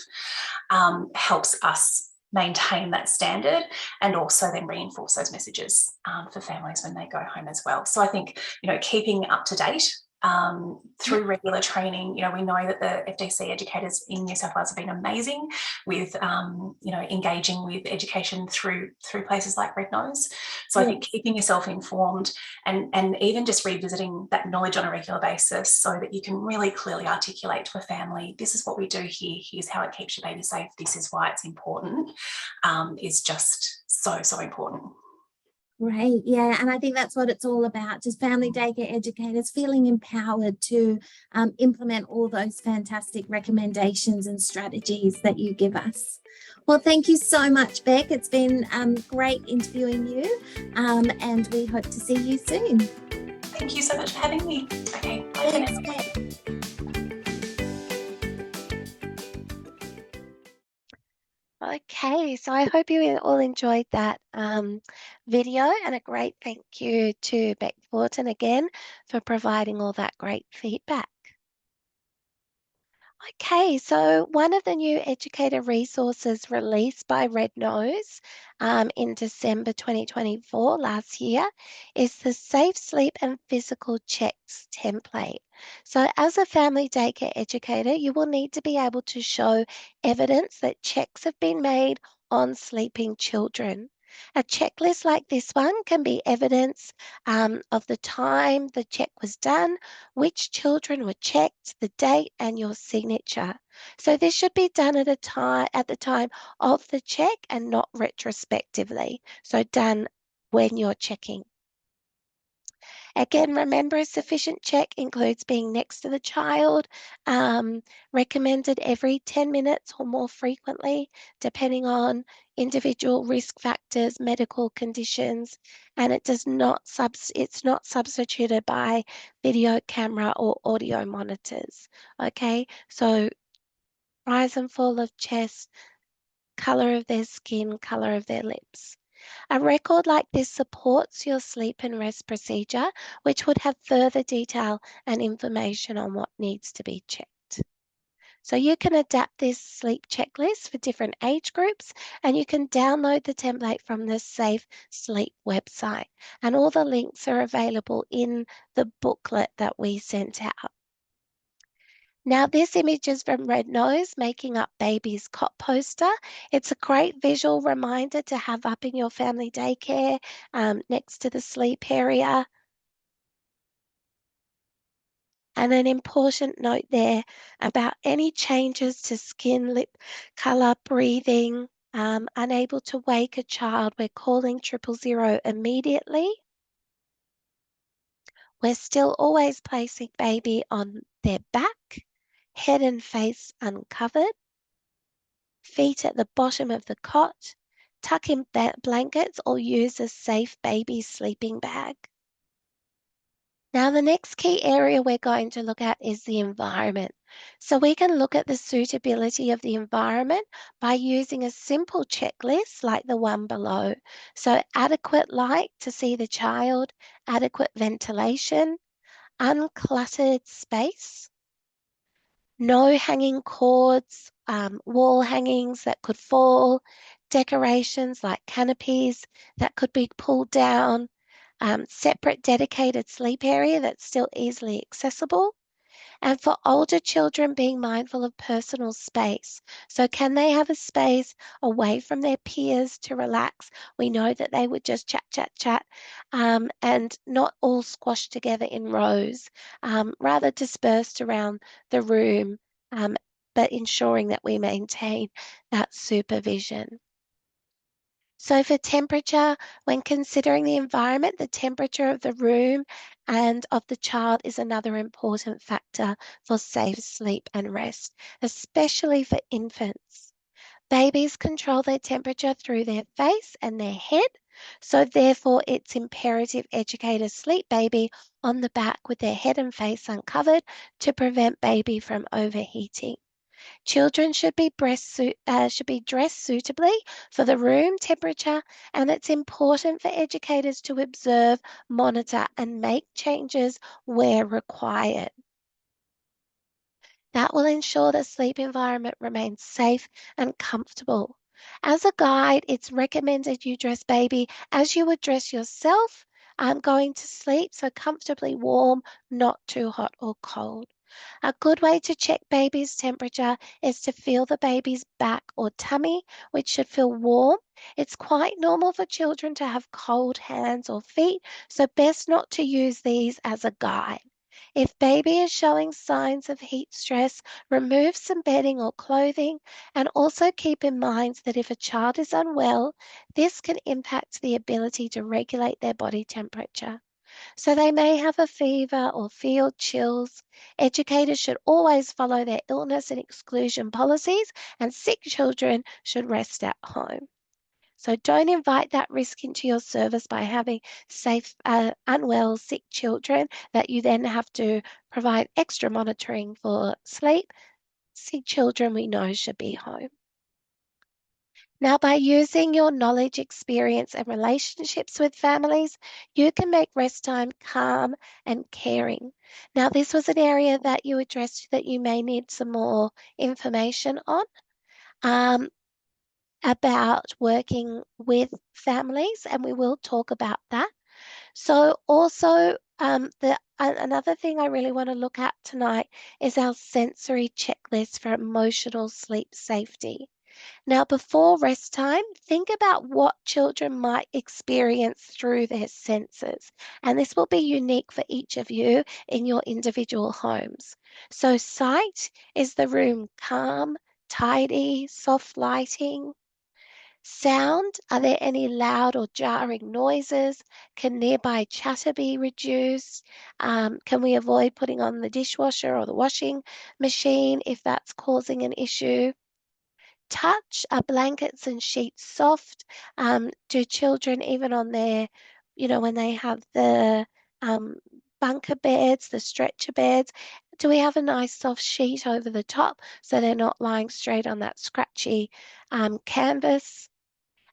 helps us maintain that standard and also then reinforce those messages for families when they go home as well. So I think, keeping up to date through regular training. We know that the FDC educators in New South Wales have been amazing with, engaging with education through places like Red Nose. So I think keeping yourself informed and even just revisiting that knowledge on a regular basis so that you can really clearly articulate to a family, this is what we do here, here's how it keeps your baby safe, this is why it's important, is just so, so important. Right. Yeah. And I think that's what it's all about, just family daycare educators feeling empowered to implement all those fantastic recommendations and strategies that you give us. Well, thank you so much, Beck. It's been great interviewing you and we hope to see you soon. Thank you so much for having me. Okay. Bye. Thanks, Beck. Okay, so I hope you all enjoyed that video, and a great thank you to Beck Thornton again for providing all that great feedback. Okay, so one of the new educator resources released by Red Nose in December 2024 last year is the Safe Sleep and Physical Checks template. So as a family daycare educator, you will need to be able to show evidence that checks have been made on sleeping children. A checklist like this one can be evidence of the time the check was done, which children were checked, the date, and your signature. So this should be done at the time of the check and not retrospectively. So done when you're checking. Again, remember, a sufficient check includes being next to the child, recommended every 10 minutes or more frequently, depending on individual risk factors, medical conditions, and it's not substituted by video camera or audio monitors. Okay, so rise and fall of chest, color of their skin, color of their lips. A record like this supports your sleep and rest procedure, which would have further detail and information on what needs to be checked. So you can adapt this sleep checklist for different age groups, and you can download the template from the Safe Sleep website. And all the links are available in the booklet that we sent out. Now, this image is from Red Nose, Making Up Baby's Cot Poster. It's a great visual reminder to have up in your family daycare next to the sleep area. And an important note there about any changes to skin, lip colour, breathing, unable to wake a child, we're calling 000 immediately. We're still always placing baby on their back, head and face uncovered, feet at the bottom of the cot, tuck in blankets or use a safe baby sleeping bag. Now, the next key area we're going to look at is the environment. So we can look at the suitability of the environment by using a simple checklist like the one below. So adequate light to see the child, adequate ventilation, uncluttered space, no hanging cords, wall hangings that could fall, decorations like canopies that could be pulled down, separate dedicated sleep area that's still easily accessible, And for older children, being mindful of personal space. So can they have a space away from their peers to relax? We know that they would just chat, chat, chat, and not all squashed together in rows, rather dispersed around the room, but ensuring that we maintain that supervision. So for temperature, when considering the environment, the temperature of the room and of the child is another important factor for safe sleep and rest, especially for infants. Babies control their temperature through their face and their head, so therefore it's imperative educators sleep baby on the back with their head and face uncovered to prevent baby from overheating. Children should be dressed suitably for the room temperature, and it's important for educators to observe, monitor, and make changes where required. That will ensure the sleep environment remains safe and comfortable. As a guide, it's recommended you dress baby as you would dress yourself going to sleep, so comfortably warm, not too hot or cold. A good way to check baby's temperature is to feel the baby's back or tummy, which should feel warm. It's quite normal for children to have cold hands or feet, so best not to use these as a guide. If baby is showing signs of heat stress, remove some bedding or clothing, and also keep in mind that if a child is unwell, this can impact the ability to regulate their body temperature. So they may have a fever or feel chills. Educators should always follow their illness and exclusion policies, and sick children should rest at home. So don't invite that risk into your service by having unwell, sick children that you then have to provide extra monitoring for sleep. Sick children we know should be home. Now, by using your knowledge, experience, and relationships with families, you can make rest time calm and caring. Now, this was an area that you addressed that you may need some more information on. About working with families, and we will talk about that. So also, another thing I really want to look at tonight is our sensory checklist for emotional sleep safety. Now, before rest time, think about what children might experience through their senses, and this will be unique for each of you in your individual homes. So sight, is the room calm, tidy, soft lighting? Sound, are there any loud or jarring noises? Can nearby chatter be reduced? Can we avoid putting on the dishwasher or the washing machine if that's causing an issue? Touch, are blankets and sheets soft? Do children, even on their, when they have the bunker beds, the stretcher beds, do we have a nice soft sheet over the top so they're not lying straight on that scratchy canvas?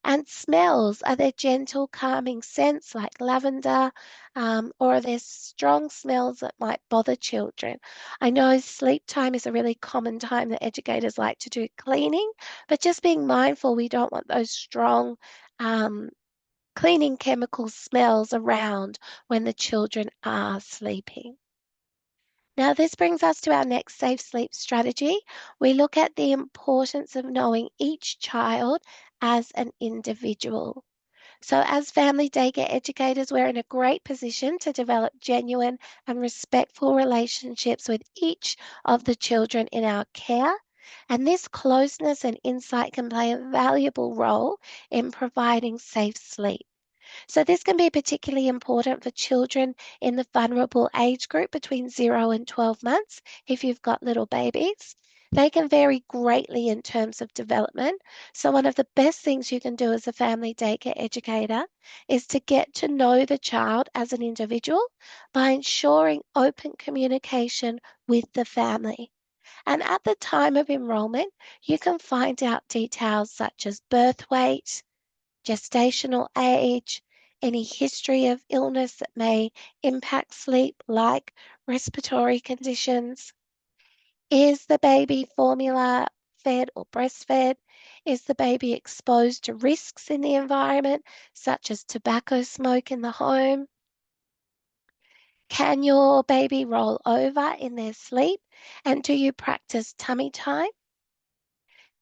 And smells, are there gentle, calming scents like lavender, or are there strong smells that might bother children? I know sleep time is a really common time that educators like to do cleaning, but just being mindful we don't want those strong cleaning chemical smells around when the children are sleeping. Now, this brings us to our next safe sleep strategy. We look at the importance of knowing each child as an individual. So, as family daycare educators, we're in a great position to develop genuine and respectful relationships with each of the children in our care. And this closeness and insight can play a valuable role in providing safe sleep. So this can be particularly important for children in the vulnerable age group between 0 and 12 months if you've got little babies. They can vary greatly in terms of development. So one of the best things you can do as a family daycare educator is to get to know the child as an individual by ensuring open communication with the family. And at the time of enrolment, you can find out details such as birth weight, gestational age, any history of illness that may impact sleep, like respiratory conditions. Is the baby formula fed or breastfed? Is the baby exposed to risks in the environment, such as tobacco smoke in the home? Can your baby roll over in their sleep? And do you practice tummy time?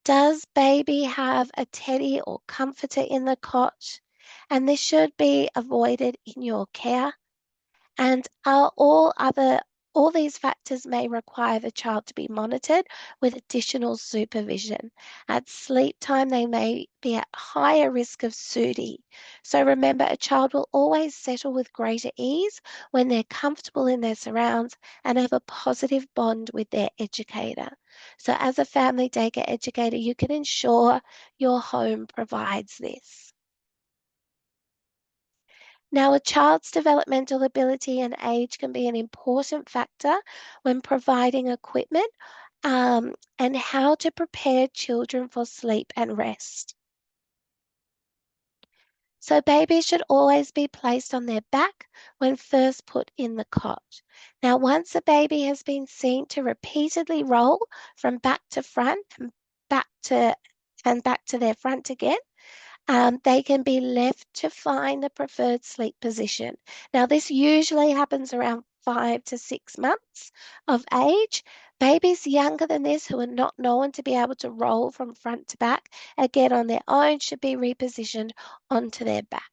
Does baby have a teddy or comforter in the cot? And this should be avoided in your care. And all these factors may require the child to be monitored with additional supervision. At sleep time, they may be at higher risk of SUDI. So remember, a child will always settle with greater ease when they're comfortable in their surrounds and have a positive bond with their educator. So as a family daycare educator, you can ensure your home provides this. Now, a child's developmental ability and age can be an important factor when providing equipment and how to prepare children for sleep and rest. So babies should always be placed on their back when first put in the cot. Now, once a baby has been seen to repeatedly roll from back to front and back to their front again, they can be left to find the preferred sleep position. Now, this usually happens around 5 to 6 months of age. Babies younger than this who are not known to be able to roll from front to back again on their own should be repositioned onto their back.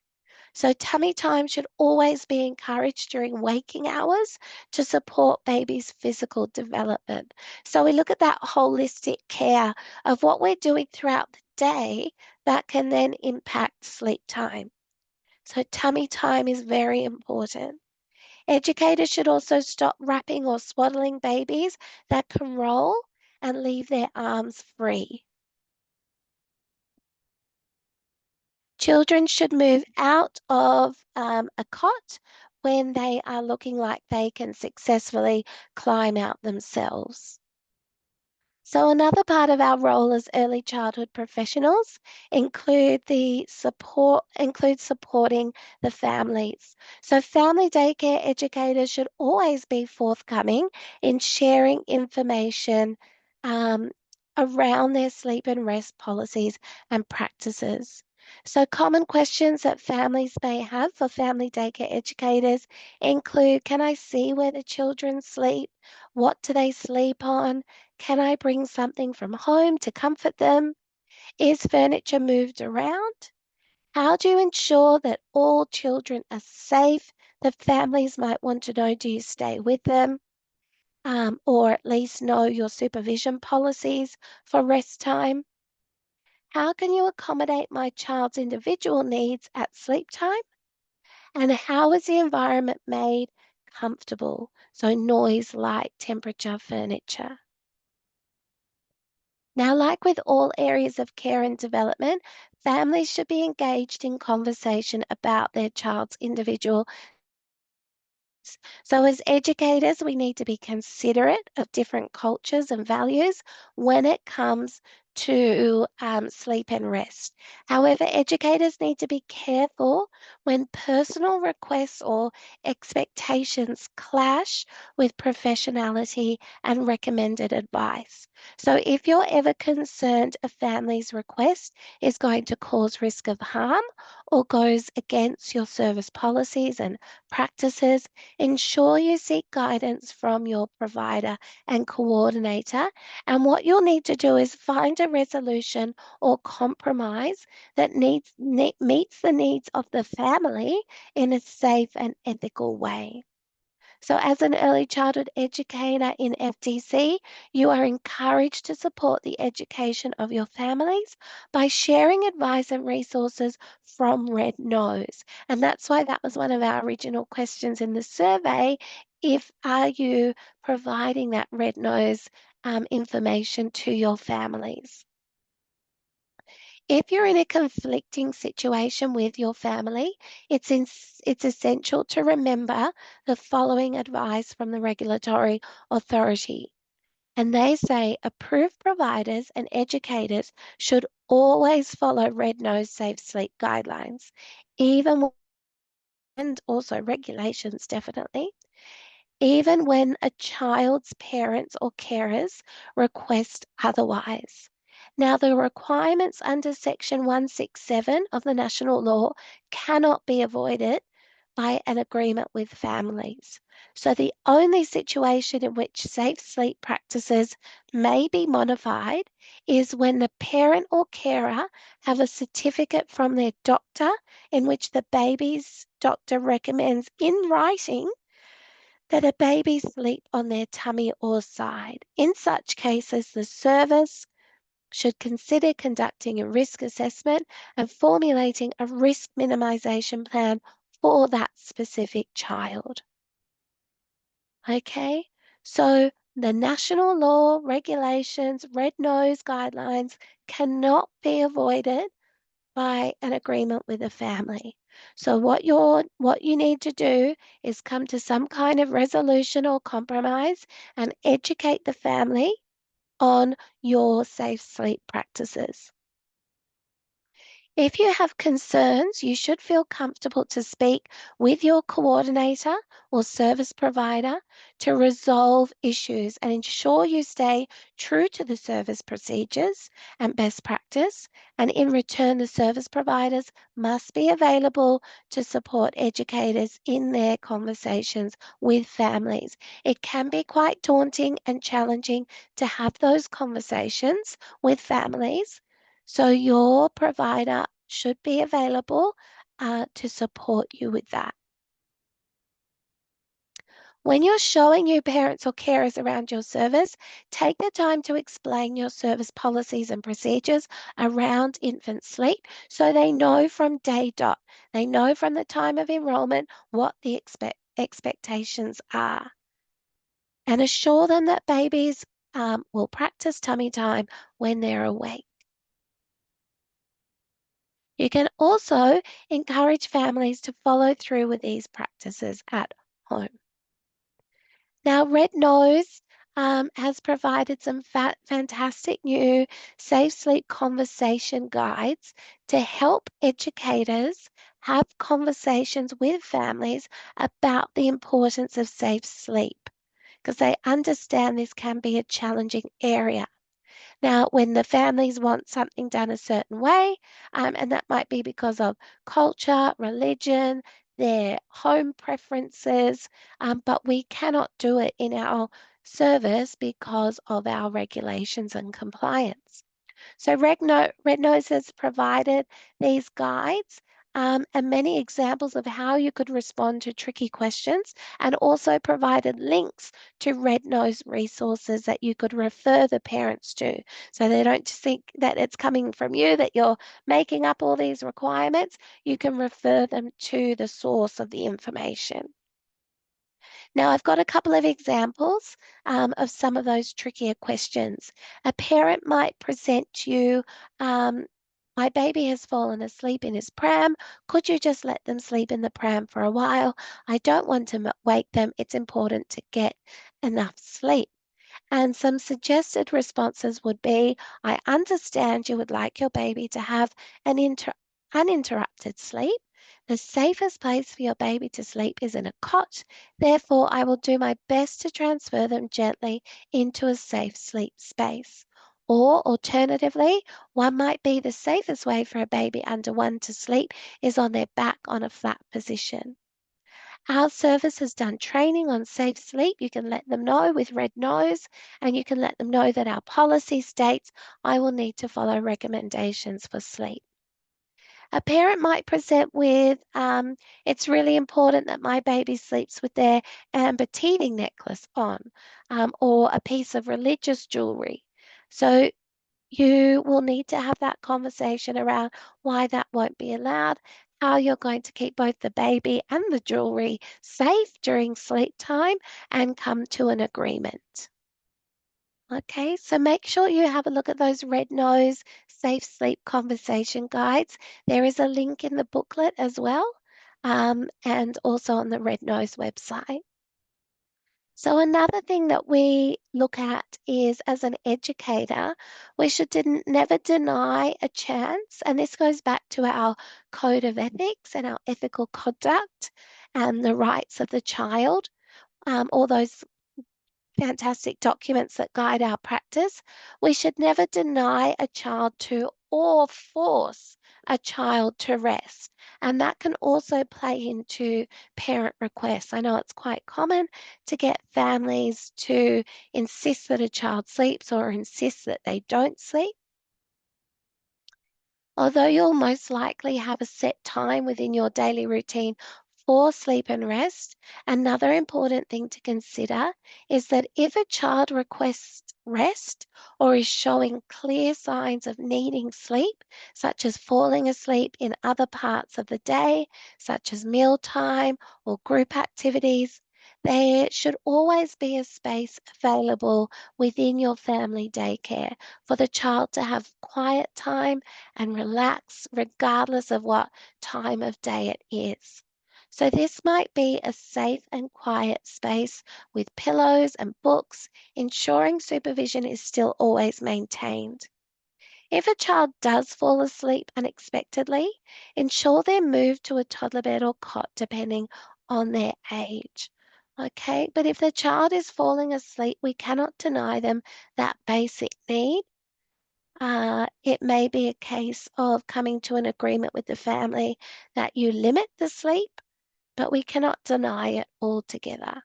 So tummy time should always be encouraged during waking hours to support baby's physical development. So we look at that holistic care of what we're doing throughout the day that can then impact sleep time. So tummy time is very important. Educators should also stop wrapping or swaddling babies that can roll and leave their arms free. Children should move out of a cot when they are looking like they can successfully climb out themselves. So another part of our role as early childhood professionals includes supporting the families. So family daycare educators should always be forthcoming in sharing information around their sleep and rest policies and practices. So common questions that families may have for family daycare educators include, can I see where the children sleep? What do they sleep on? Can I bring something from home to comfort them? Is furniture moved around? How do you ensure that all children are safe? The families might want to know, do you stay with them? Or at least know your supervision policies for rest time? How can you accommodate my child's individual needs at sleep time? And how is the environment made comfortable? So noise, light, temperature, furniture. Now, like with all areas of care and development, families should be engaged in conversation about their child's individual. So as educators, we need to be considerate of different cultures and values when it comes to sleep and rest. However, educators need to be careful when personal requests or expectations clash with professionality and recommended advice. So if you're ever concerned a family's request is going to cause risk of harm or goes against your service policies and practices, ensure you seek guidance from your provider and coordinator. And what you'll need to do is find a resolution or compromise that meets the needs of the family in a safe and ethical way. So as an early childhood educator in FDC, you are encouraged to support the education of your families by sharing advice and resources from Red Nose. And that's why that was one of our original questions in the survey. Are you providing that Red Nose information to your families? If you're in a conflicting situation with your family, it's essential to remember the following advice from the regulatory authority. And they say approved providers and educators should always follow Red Nose Safe Sleep guidelines, and also regulations definitely, even when a child's parents or carers request otherwise. Now, the requirements under Section 167 of the National Law cannot be avoided by an agreement with families. So the only situation in which safe sleep practices may be modified is when the parent or carer have a certificate from their doctor in which the baby's doctor recommends in writing that a baby sleep on their tummy or side. In such cases, the service should consider conducting a risk assessment and formulating a risk minimisation plan for that specific child. Okay, so the national law, regulations, red nose guidelines cannot be avoided by an agreement with a family. So what you need to do is come to some kind of resolution or compromise and educate the family on your safe sleep practices. If you have concerns, you should feel comfortable to speak with your coordinator or service provider to resolve issues and ensure you stay true to the service procedures and best practice. And in return, the service providers must be available to support educators in their conversations with families. It can be quite daunting and challenging to have those conversations with families. So your provider should be available to support you with that. When you're showing new parents or carers around your service, take the time to explain your service policies and procedures around infant sleep so they know from day dot. They know from the time of enrolment what the expectations are. And assure them that babies will practice tummy time when they're awake. You can also encourage families to follow through with these practices at home. Now, Red Nose has provided some fantastic new safe sleep conversation guides to help educators have conversations with families about the importance of safe sleep, because they understand this can be a challenging area. Now, when the families want something done a certain way, and that might be because of culture, religion, their home preferences, but we cannot do it in our service because of our regulations and compliance. So Red Nose has provided these guides and many examples of how you could respond to tricky questions, and also provided links to Red Nose resources that you could refer the parents to, so they don't think that it's coming from you, that you're making up all these requirements. You can refer them to the source of the information. Now, I've got a couple of examples of some of those trickier questions. A parent might present you, my baby has fallen asleep in his pram. Could you just let them sleep in the pram for a while? I don't want to wake them. It's important to get enough sleep. And some suggested responses would be, I understand you would like your baby to have an uninterrupted sleep. The safest place for your baby to sleep is in a cot. Therefore, I will do my best to transfer them gently into a safe sleep space. Or alternatively, one might be the safest way for a baby under 1 to sleep is on their back on a flat position. Our service has done training on safe sleep. You can let them know with Red Nose, and you can let them know that our policy states I will need to follow recommendations for sleep. A parent might present with, it's really important that my baby sleeps with their amber teething necklace on, or a piece of religious jewelry. So you will need to have that conversation around why that won't be allowed, how you're going to keep both the baby and the jewelry safe during sleep time, and come to an agreement. Okay, so make sure you have a look at those Red Nose Safe Sleep Conversation Guides. There is a link in the booklet as well, and also on the Red Nose website. So another thing that we look at is, as an educator, we should never deny a chance, and this goes back to our code of ethics and our ethical conduct and the rights of the child, all those fantastic documents that guide our practice. We should never deny a child to or force a child to rest. And that can also play into parent requests. I know it's quite common to get families to insist that a child sleeps or insist that they don't sleep. Although you'll most likely have a set time within your daily routine for sleep and rest, another important thing to consider is that if a child requests rest or is showing clear signs of needing sleep, such as falling asleep in other parts of the day, such as mealtime or group activities, there should always be a space available within your family daycare for the child to have quiet time and relax regardless of what time of day it is. So this might be a safe and quiet space with pillows and books, ensuring supervision is still always maintained. If a child does fall asleep unexpectedly, ensure they're moved to a toddler bed or cot depending on their age. Okay, but if the child is falling asleep, we cannot deny them that basic need. It may be a case of coming to an agreement with the family that you limit the sleep, but we cannot deny it altogether.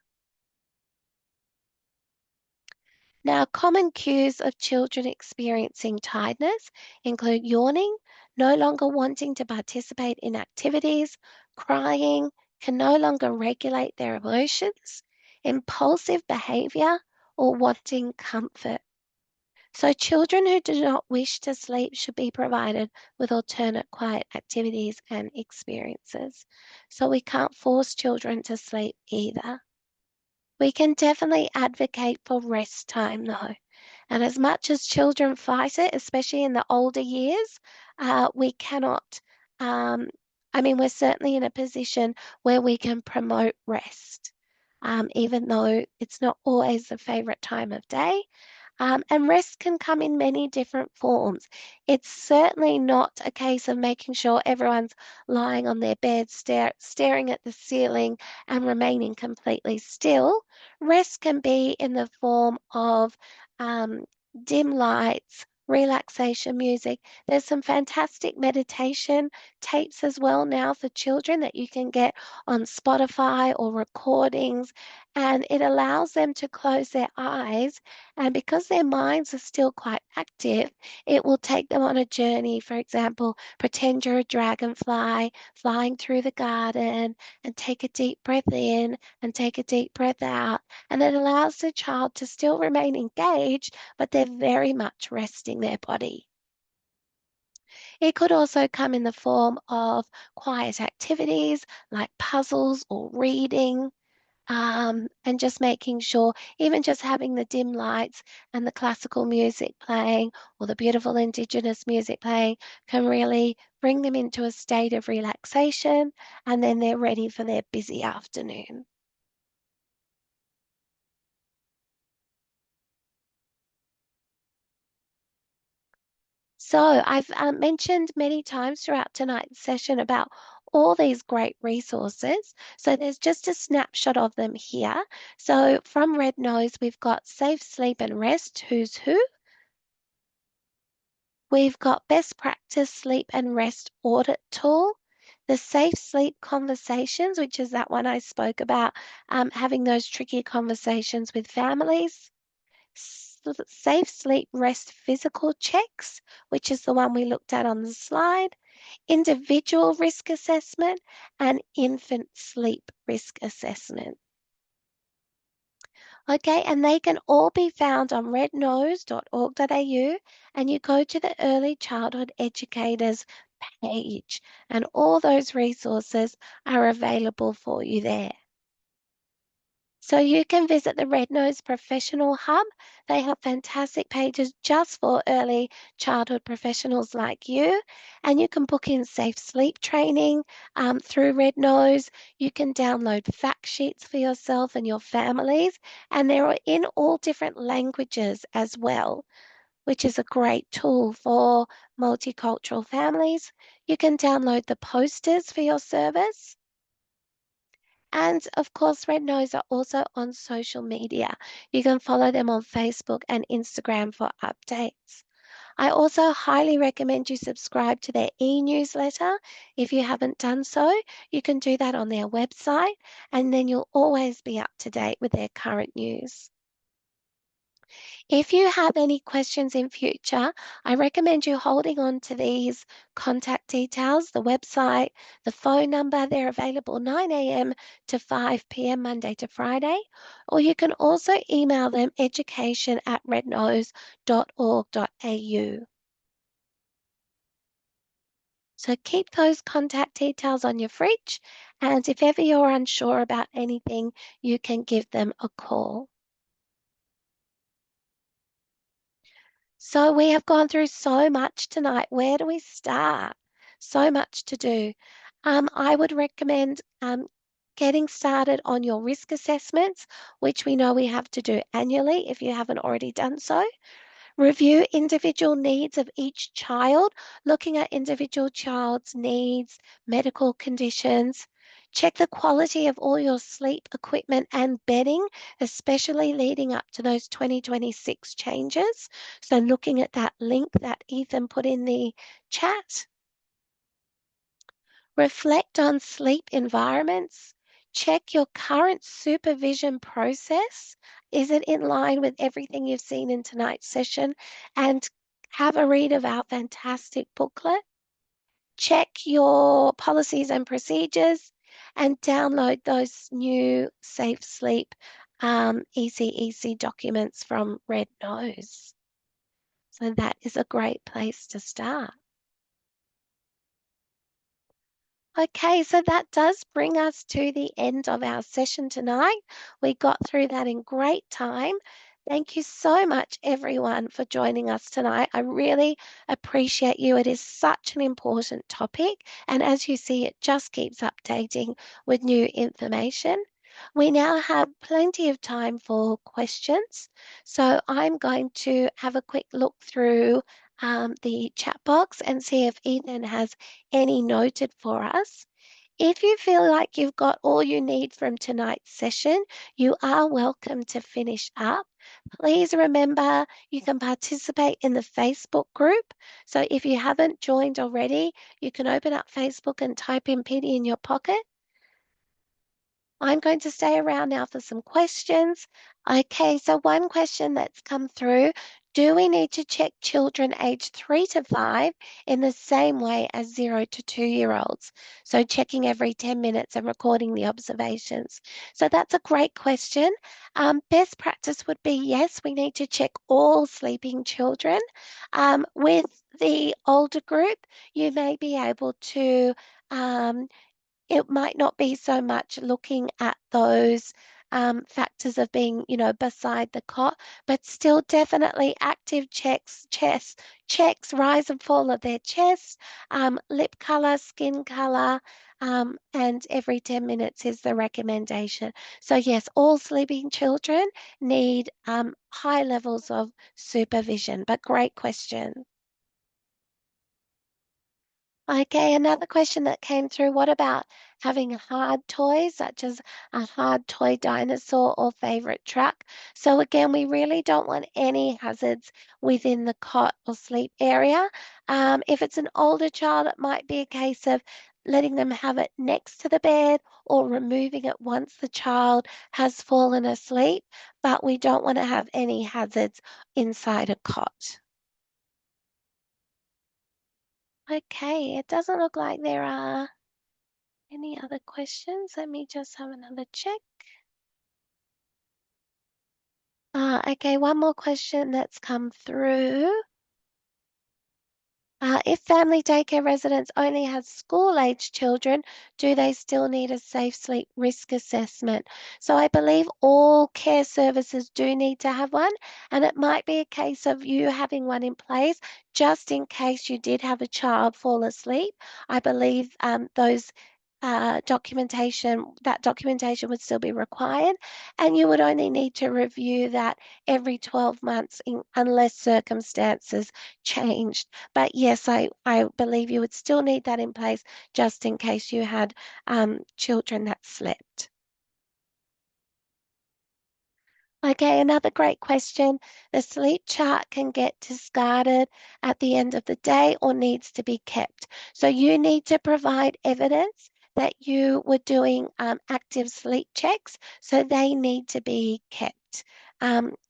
Now, common cues of children experiencing tiredness include yawning, no longer wanting to participate in activities, crying, can no longer regulate their emotions, impulsive behavior, or wanting comfort. So children who do not wish to sleep should be provided with alternate quiet activities and experiences. So we can't force children to sleep either. We can definitely advocate for rest time though. And as much as children fight it, especially in the older years, we cannot, we're certainly in a position where we can promote rest, even though it's not always the favorite time of day. And rest can come in many different forms. It's certainly not a case of making sure everyone's lying on their bed, staring at the ceiling and remaining completely still. Rest can be in the form of dim lights, relaxation music. There's some fantastic meditation tapes as well now for children that you can get on Spotify or recordings, and it allows them to close their eyes, and because their minds are still quite active, it will take them on a journey. For example, pretend you're a dragonfly flying through the garden and take a deep breath in and take a deep breath out. And it allows the child to still remain engaged, but they're very much resting their body. It could also come in the form of quiet activities like puzzles or reading. And just making sure, even just having the dim lights and the classical music playing or the beautiful Indigenous music playing can really bring them into a state of relaxation, and then they're ready for their busy afternoon. So I've mentioned many times throughout tonight's session about all these great resources. So there's just a snapshot of them here. So from Red Nose, we've got Safe Sleep and Rest, Who's Who. We've got Best Practice Sleep and Rest Audit Tool, the Safe Sleep Conversations, which is that one I spoke about, having those tricky conversations with families. Safe Sleep Rest Physical Checks, which is the one we looked at on the slide, Individual Risk Assessment, and Infant Sleep Risk Assessment. Okay, and they can all be found on rednose.org.au, and you go to the Early Childhood Educators page, and all those resources are available for you there. So you can visit the Red Nose Professional Hub. They have fantastic pages just for early childhood professionals like you. And you can book in safe sleep training through Red Nose. You can download fact sheets for yourself and your families. And they're in all different languages as well, which is a great tool for multicultural families. You can download the posters for your service. And of course, Red Nose are also on social media. You can follow them on Facebook and Instagram for updates. I also highly recommend you subscribe to their e-newsletter. If you haven't done so, you can do that on their website, and then you'll always be up to date with their current news. If you have any questions in future, I recommend you holding on to these contact details, the website, the phone number. They're available 9 a.m. to 5 p.m. Monday to Friday, or you can also email them education@rednose.org.au. So keep those contact details on your fridge, and if ever you're unsure about anything, you can give them a call. So we have gone through so much tonight. Where do we start? So much to do. I would recommend getting started on your risk assessments, which we know we have to do annually if you haven't already done so. Review individual needs of each child, looking at individual child's needs, medical conditions. Check the quality of all your sleep equipment and bedding, especially leading up to those 2026 changes. So looking at that link that Ethan put in the chat. Reflect on sleep environments. Check your current supervision process. Is it in line with everything you've seen in tonight's session? And have a read of our fantastic booklet. Check your policies and procedures and download those new Safe Sleep ECEC documents from Red Nose. So that is a great place to start. Okay, so that does bring us to the end of our session tonight. We got through that in great time. Thank you so much, everyone, for joining us tonight. I really appreciate you. It is such an important topic. And as you see, it just keeps updating with new information. We now have plenty of time for questions. So I'm going to have a quick look through the chat box and see if Ethan has any noted for us. If you feel like you've got all you need from tonight's session, you are welcome to finish up. Please remember you can participate in the Facebook group. So if you haven't joined already, you can open up Facebook and type in PD in your pocket. I'm going to stay around now for some questions. Okay, so one question that's come through, do we need to check children aged 3 to 5 in the same way as 0 to 2-year-olds? So checking every 10 minutes and recording the observations. So that's a great question. Best practice would be, yes, we need to check all sleeping children. With the older group, you may be able to it might not be so much looking at those factors of being, beside the cot, but still definitely active checks, chest checks, rise and fall of their chest, lip color, skin color, and every 10 minutes is the recommendation. So yes, all sleeping children need high levels of supervision, but great question. Okay, another question that came through, what about having hard toys, such as a hard toy dinosaur or favorite truck? So again, we really don't want any hazards within the cot or sleep area. If it's an older child, it might be a case of letting them have it next to the bed or removing it once the child has fallen asleep, but we don't want to have any hazards inside a cot. Okay, it doesn't look like there are any other questions. Let me just have another check. Okay, one more question that's come through. If family daycare residents only have school-aged children, do they still need a safe sleep risk assessment? So I believe all care services do need to have one, and it might be a case of you having one in place just in case you did have a child fall asleep. I believe that documentation would still be required, and you would only need to review that every 12 months unless circumstances changed. But yes, I believe you would still need that in place just in case you had children that slept. Okay, another great question. The sleep chart can get discarded at the end of the day or needs to be kept. So you need to provide evidence that you were doing active sleep checks. So they need to be kept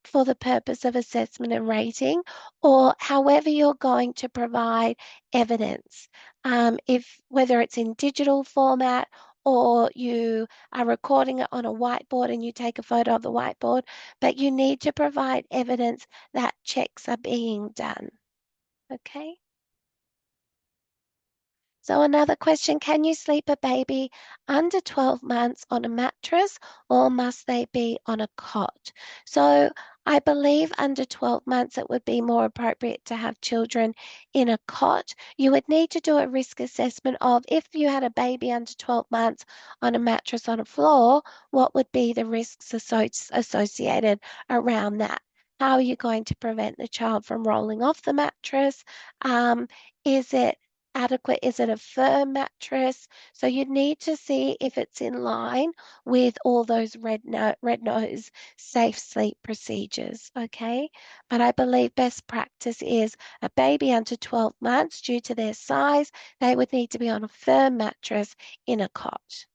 for the purpose of assessment and rating, or however you're going to provide evidence. If whether it's in digital format or you are recording it on a whiteboard and you take a photo of the whiteboard, but you need to provide evidence that checks are being done. Okay. So another question, can you sleep a baby under 12 months on a mattress or must they be on a cot? So I believe under 12 months it would be more appropriate to have children in a cot. You would need to do a risk assessment of if you had a baby under 12 months on a mattress on a floor, what would be the risks associated around that? How are you going to prevent the child from rolling off the mattress? Is it adequate? Is it a firm mattress? So you need to see if it's in line with all those red nose safe sleep procedures, okay? But I believe best practice is a baby under 12 months, due to their size, they would need to be on a firm mattress in a cot.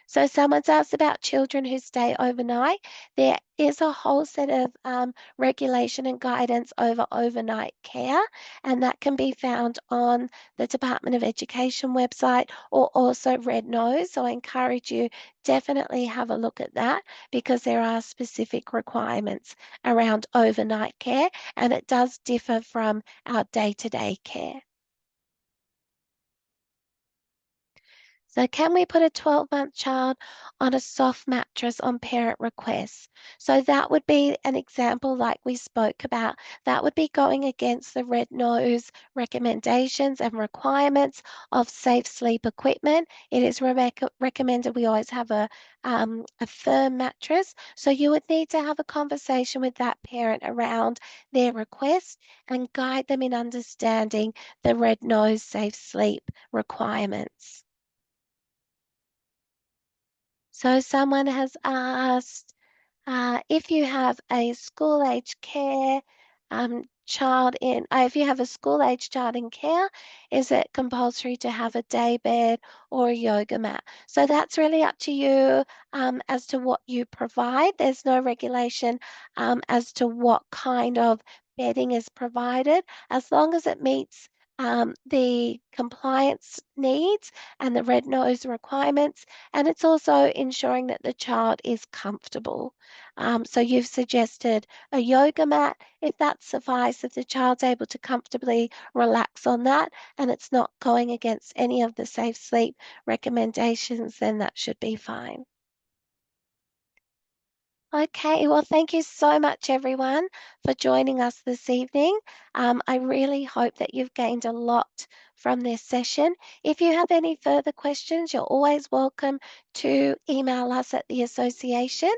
So someone's asked about children who stay overnight. There is a whole set of regulation and guidance over overnight care, and that can be found on the Department of Education website or also Red Nose. So I encourage you definitely have a look at that, because there are specific requirements around overnight care, and it does differ from our day-to-day care. So can we put a 12-month child on a soft mattress on parent request? So that would be an example like we spoke about. That would be going against the Red Nose recommendations and requirements of safe sleep equipment. It is recommended we always have a firm mattress. So you would need to have a conversation with that parent around their request and guide them in understanding the Red Nose safe sleep requirements. So someone has asked if you have a school-age care child in, if you have a school-age child in care, is it compulsory to have a day bed or a yoga mat? So that's really up to you as to what you provide. There's no regulation as to what kind of bedding is provided, as long as it meets the compliance needs and the Red Nose requirements, and it's also ensuring that the child is comfortable. So you've suggested a yoga mat. If that suffices, if the child's able to comfortably relax on that and it's not going against any of the safe sleep recommendations, then that should be fine. Okay, well, thank you so much, everyone, for joining us this evening. I really hope that you've gained a lot from this session. If you have any further questions, you're always welcome to email us at the association.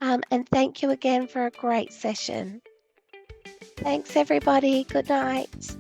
And thank you again for a great session. Thanks, everybody. Good night.